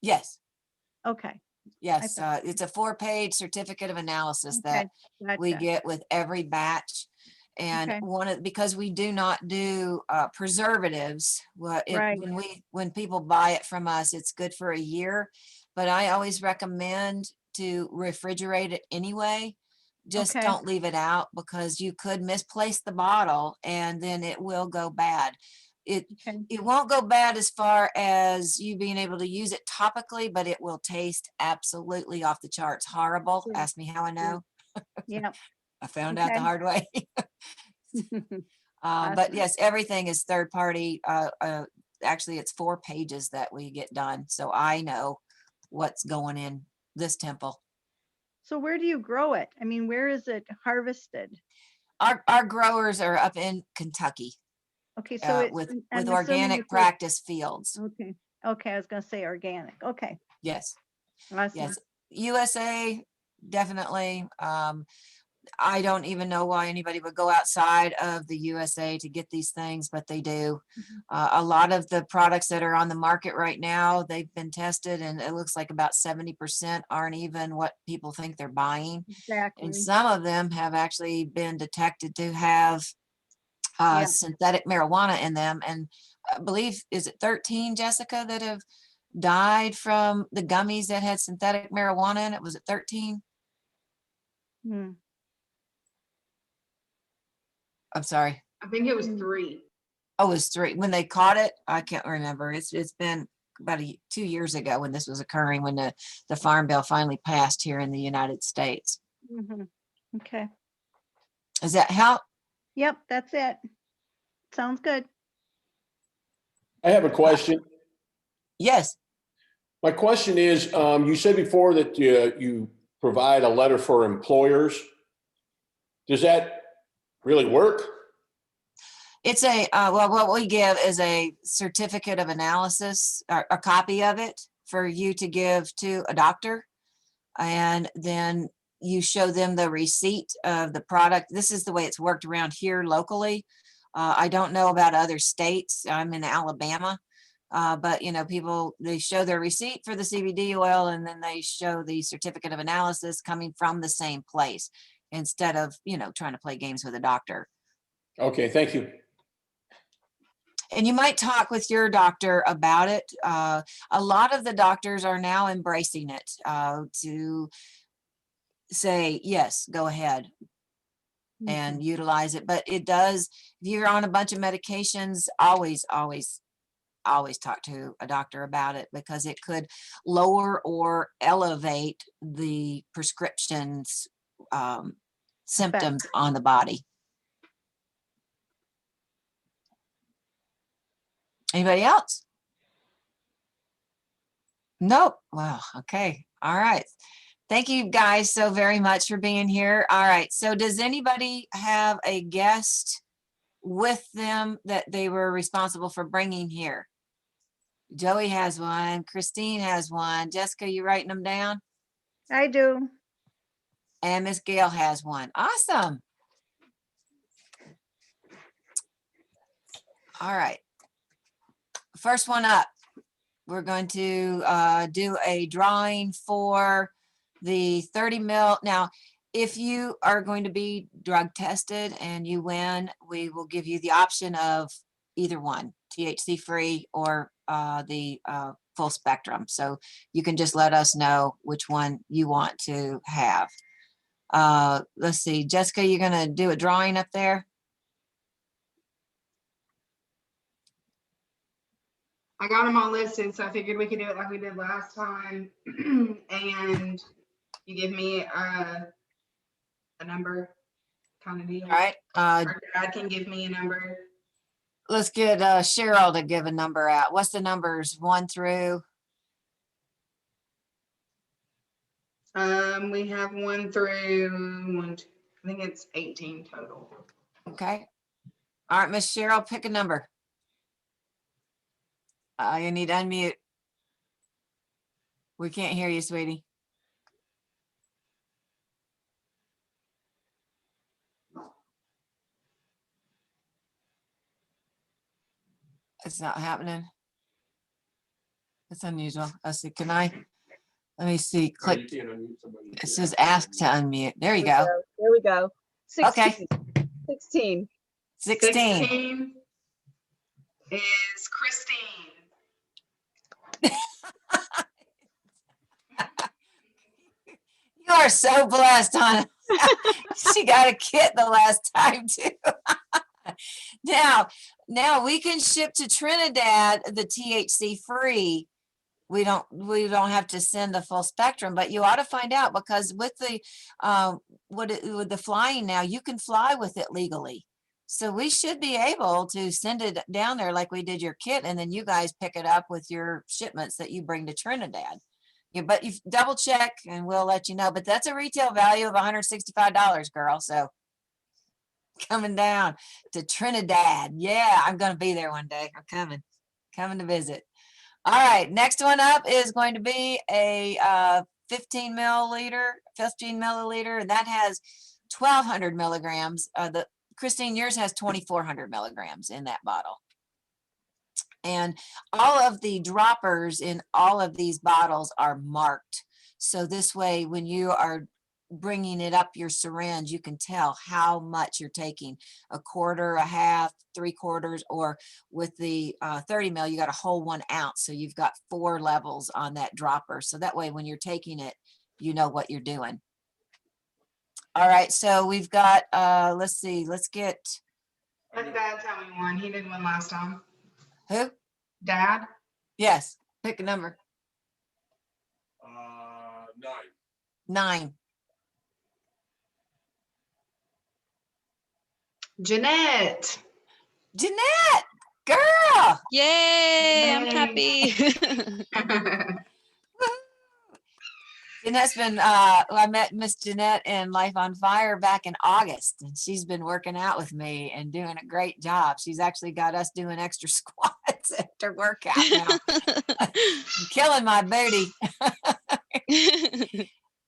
Yes. Okay. Yes. It's a 4-page certificate of analysis Okay, that we gotcha. get with every batch. And Okay. because we do not do preservatives, Right. when people buy it from us, it's good for a year, but I always recommend to refrigerate it anyway. Just Okay. don't leave it out because you could misplace the bottle and then it will go bad. It won't go bad as far as you being able to use it topically, but it will taste absolutely off the charts horrible. Sure. Ask me how I know. Yeah. I found out the hard way. But Awesome. yes, everything is third party. Actually, it's 4 pages that we get done. So I know what's going in this temple. So where do you grow it? I mean, where is it harvested? Our growers are up in Kentucky. Okay, so with I'm assuming organic it's like- practice fields. Okay. Okay, I was gonna say organic. Okay. Yes. Awesome. Yes. USA, definitely. I don't even know why anybody would go outside of the USA to get these things, but they do. A lot of the products that are on the market right now, they've been tested and it looks like about 70% aren't even what people think they're buying. Exactly. And some of them have actually been detected to have synthetic marijuana in them. And I believe, is it 13, Jessica, that have died from the gummies that had synthetic marijuana in it? Was it 13? I'm sorry. I think it was 3. Oh, it was 3 when they caught it. I can't remember. It's been about 2 years ago when this was occurring, when the Farm Bill finally passed here in the United States. Mhm. Okay. Does that help? Yep, that's it. Sounds good. I have a question. Yes. My question is, you said before that you provide a letter for employers. Does that really work? It's a, well, what we give is a certificate of analysis, or a copy of it for you to give to a doctor. And then you show them the receipt of the product. This is the way it's worked around here locally. I don't know about other states. I'm in Alabama. But you know, people, they show their receipt for the CBD oil, and then they show the certificate of analysis coming from the same place, instead of, you know, trying to play games with a doctor. Okay, thank you. And you might talk with your doctor about it. A lot of the doctors are now embracing it, to say, yes, go ahead and utilize it. But it does, if you're on a bunch of medications, always talk to a doctor about it, because it could lower or elevate the prescription's symptoms on the body. Anybody else? Nope. Wow. Okay. All right. Thank you guys so very much for being here. All right. So does anybody have a guest with them that they were responsible for bringing here? Joey has one. Christine has one. Jessica, you writing them down? I do. And Miss Gail has one. Awesome. All right. First one up, we're going to do a drawing for the 30 mil. Now, if you are going to be drug tested and you win, we will give you the option of either one, THC free or the full spectrum. So you can just let us know which one you want to have. Let's see, Jessica, you're going to do a drawing up there? I got them all listed, so I figured we could do it like we did last time. And you give me a number kind of deal. All right. Or Dad can give me a number. Let's get Cheryl to give a number out. What's the numbers 1 through? We have 1 through 1. I think it's 18 total. Okay. All right, Miss Cheryl, pick a number. You need to unmute. We can't hear you, sweetie. It's not happening. It's unusual. Let's see. Let me see. You Click. can't unmute somebody. It says ask to unmute. There you go. There we go. 16. Okay. 16. 16. 16 is Christine. You are so blessed, hon. She got a kit the last time too. Now we can ship to Trinidad the THC free. We don't have to send the full spectrum, but you ought to find out, because with the with the flying now, you can fly with it legally. So we should be able to send it down there like we did your kit, and then you guys pick it up with your shipments that you bring to Trinidad. Yeah, but you double check and we'll let you know. But that's a retail value of $165, girl. So coming down to Trinidad. Yeah, I'm going to be there one day. I'm coming to visit. All right, next one up is going to be a 15 milliliter, and that has 1,200 milligrams. Christine, yours has 2,400 milligrams in that bottle. And all of the droppers in all of these bottles are marked. So this way, when you are bringing it up your syringe, you can tell how much you're taking, a quarter, a half, 3/4, or with the 30 mil, you got a whole 1 ounce. So you've got 4 levels on that dropper. So that way, when you're taking it, you know what you're doing. All right, so we've got, let's see, let's get Let Dad tell me one. He did one last time. Who? Dad? Yes, pick a number. 9. 9. Jeanette. Jeanette, girl. Yay, I'm Yay. happy. Jeanette's been, I met Miss Jeanette in Life on Fire back in August, and she's been working out with me and doing a great job. She's actually got us doing extra squats after workout now. Killing my booty.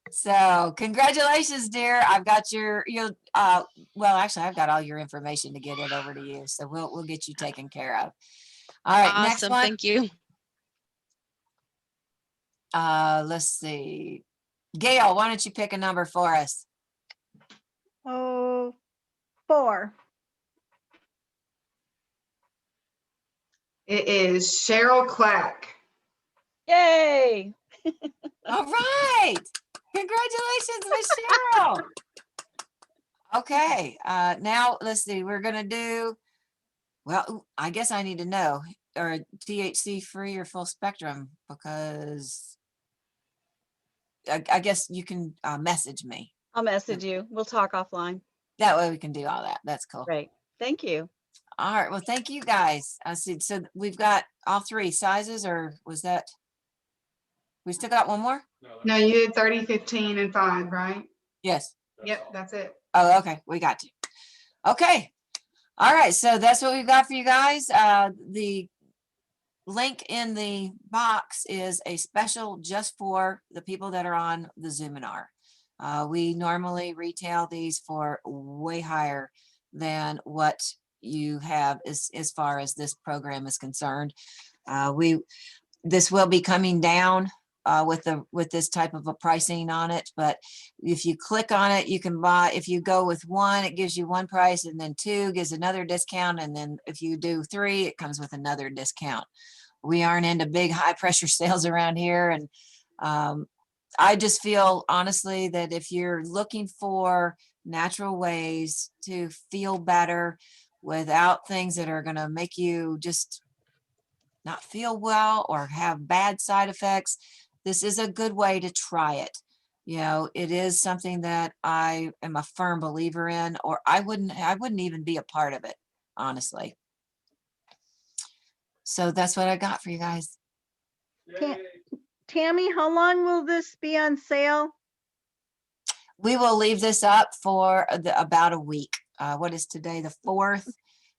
So congratulations, dear. I've got well, actually, I've got all your information to get it over to you. So we'll get you taken care of. All right, next Awesome, one. thank you. Let's see. Gail, why don't you pick a number for us? Oh, 4. It is Cheryl Clack. Yay. All right. Congratulations, Miss Cheryl. Okay. Now let's see. We're gonna do. Well, I guess I need to know, or THC free or full spectrum, because I guess you can message me. I'll message you. We'll talk offline. That way we can do all that. That's cool. Great. Thank you. All right. Well, thank you guys. I see. So we've got all 3 sizes, or was that? We still got one more? No, you did 30, 15, and 5, right? Yes. Yep, that's it. Oh, okay. We got you. Okay. All right. So that's what we've got for you guys. The link in the box is a special just for the people that are on the Zoominar. We normally retail these for way higher than what you have as far as this program is concerned. This will be coming down with this type of a pricing on it, but if you click on it, you can buy. If you go with 1, it gives you one price, and then 2 gives another discount, and then if you do 3, it comes with another discount. We aren't into big high pressure sales around here, and I just feel honestly that if you're looking for natural ways to feel better without things that are going to make you just not feel well or have bad side effects, this is a good way to try it. You know, it is something that I am a firm believer in, or I wouldn't even be a part of it, honestly. So that's what I got for you guys. Tammy, how long will this be on sale? We will leave this up for about a week. What is today, the 4th?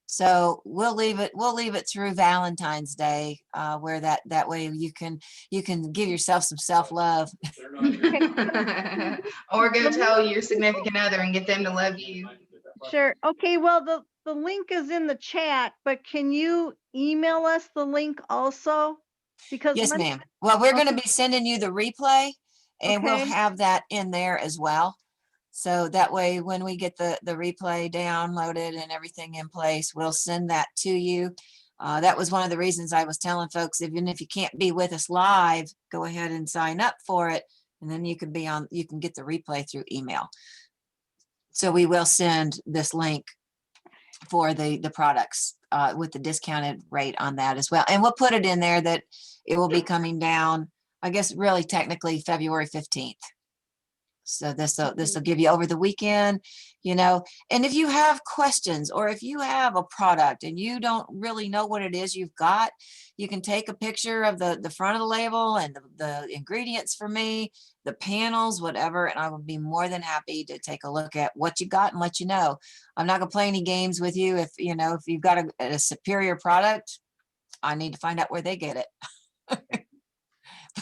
So we'll leave it through Valentine's Day, where that way you can give yourself some self-love. Or go tell your significant other and get them to love you. Sure. Okay, well, the link is in the chat, but can you email us the link also? Because Yes, ma'am. Well, we're going to be sending you the replay, and we'll Okay. have that in there as well. So that way, when we get the replay downloaded and everything in place, we'll send that to you. That was one of the reasons I was telling folks, even if you can't be with us live, go ahead and sign up for it. And then you can get the replay through email. So we will send this link for the products with the discounted rate on that as well. And we'll put it in there that it will be coming down, I guess, really technically February 15th. So this will give you over the weekend, you know. And if you have questions, or if you have a product and you don't really know what it is you've got, you can take a picture of the front of the label and the ingredients for me, the panels, whatever, and I will be more than happy to take a look at what you got and let you know. I'm not gonna play any games with you. If you've got a superior product, I need to find out where they get it.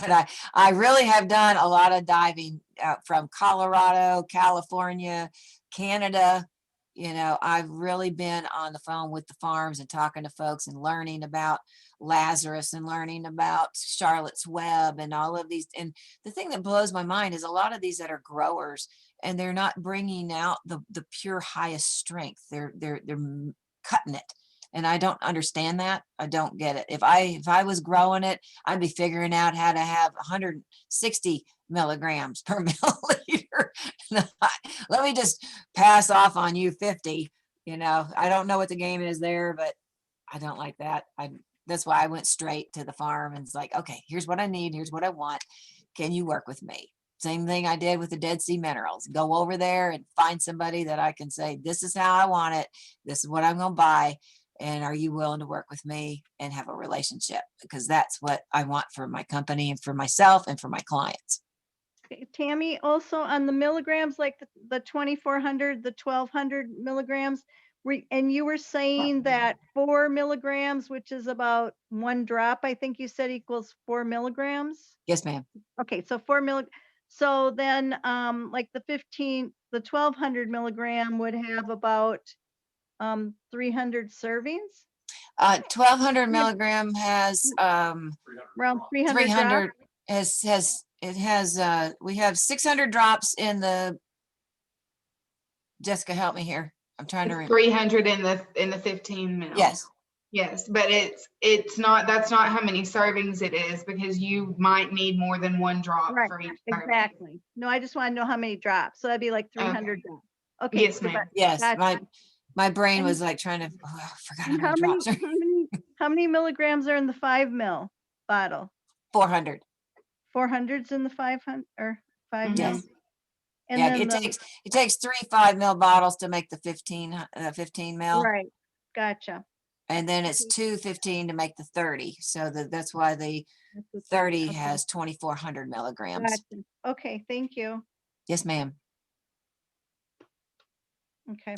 But I really have done a lot of diving from Colorado, California, Canada. You know, I've really been on the phone with the farms and talking to folks and learning about Lazarus and learning about Charlotte's Web and all of these. And the thing that blows my mind is a lot of these that are growers, and they're not bringing out the pure highest strength. They're cutting it. And I don't understand that. I don't get it. If I was growing it, I'd be figuring out how to have 160 milligrams per milliliter. Let me just pass off on you 50. You know, I don't know what the game is there, but I don't like that. That's why I went straight to the farm and it's like, okay, here's what I need. Here's what I want. Can you work with me? Same thing I did with the Dead Sea Minerals. Go over there and find somebody that I can say, this is how I want it. This is what I'm going to buy. And are you willing to work with me and have a relationship? Because that's what I want for my company and for myself and for my clients. Okay, Tammy, also on the milligrams, like the 2,400, the 1,200 milligrams, and you were saying that 4 milligrams, which is about 1 drop, I think you said equals 4 milligrams. Yes, ma'am. Okay, so 4 milligrams. So then, like the 1,200 milligram would have about 300 servings. 1,200 milligram has Around 300 300 drops. we have 600 drops in the, Jessica, help me here. I'm trying to remember. 300 in the 15 mil. Yes. Yes, but it's not, that's not how many servings it is, because you might need more than 1 drop Right, for each serving. exactly. No, I just want to know how many drops. So that'd be like 300 drops. Okay. Yes, ma'am. Yes, Gotcha. my brain And- was like trying to, oh, I forgot And how many drops are. how many milligrams are in the 5 mil bottle? 400. 400's in the 500 or 5 Mhm. mil. Yes. And Yeah, then it takes 3 5 mil bottles to make the 15 mil. right. Gotcha. And then it's 2 15 to make the 30. So that's why the That's what 30 okay. has 2,400 milligrams. Gotcha. Okay, thank you. Yes, ma'am. Okay.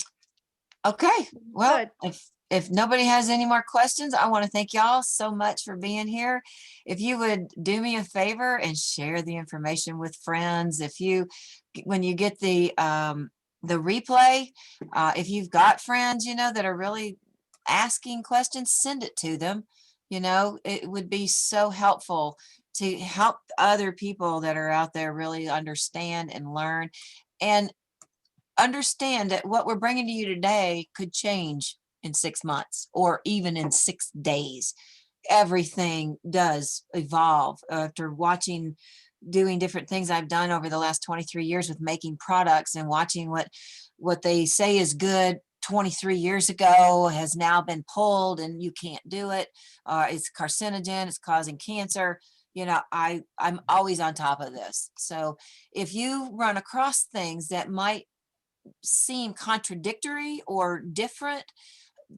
Okay. Well, Good. if nobody has any more questions, I want to thank y'all so much for being here. If you would do me a favor and share the information with friends, when you get the replay, if you've got friends, that are really asking questions, send it to them. It would be so helpful to help other people that are out there really understand and learn and understand that what we're bringing to you today could change in 6 months or even in 6 days. Everything does evolve after doing different things I've done over the last 23 years with making products and watching what they say is good 23 years ago has now been pulled and you can't do it. It's carcinogen, it's causing cancer. I'm always on top of this. So if you run across things that might seem contradictory or different,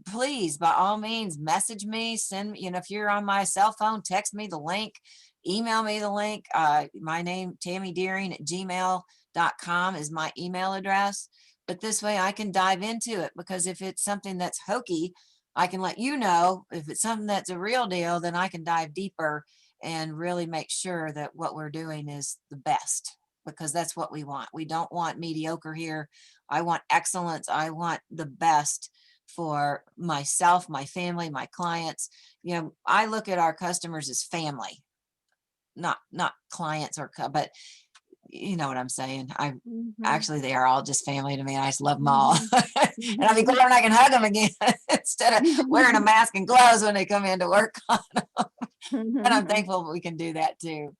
please, by all means, message me, send me, if you're on my cell phone, text me the link, email me the link. My name, tammydeering@gmail.com is my email address. But this way I can dive into it, because if it's something that's hokey, I can let you know. If it's something that's a real deal, then I can dive deeper and really make sure that what we're doing is the best, because that's what we want. We don't want mediocre here. I want excellence. I want the best for myself, my family, my clients. I look at our customers as family, not clients but you know what I'm saying. Actually, they are all just family to me. I just love them all. And I'll be glad when I can hug them again instead of wearing a mask and gloves when they come into work on them. And I'm thankful we can do that too.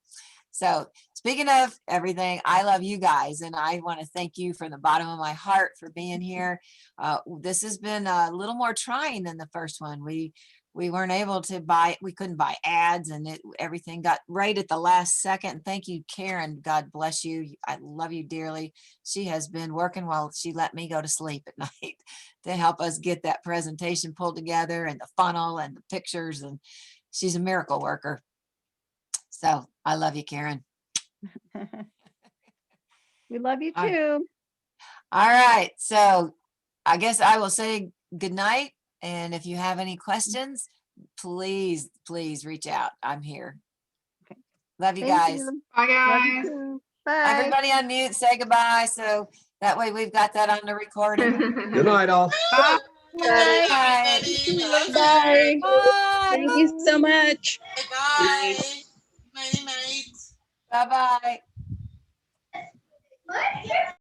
So speaking of everything, I love you guys, and I want to thank you from the bottom of my heart for being here. This has been a little more trying than the first one. We weren't able to we couldn't buy ads, and everything got right at the last second. Thank you, Karen. God bless you. I love you dearly. She has been working while she let me go to sleep at night to help us get that presentation pulled together and the funnel and the pictures, and she's a miracle worker. So I love you, Karen. We love you too. All right. So I guess I will say good night. And if you have any questions, please reach out. I'm here. Okay. Love you Thank guys. you. Bye, Love guys. you too. Bye. Everybody unmute, say goodbye. So that way we've got that on the recording. Good night, all. Bye. Good night, everybody. We love you. Bye. Bye. Thank you so much. Bye. Nighty night. Bye-bye.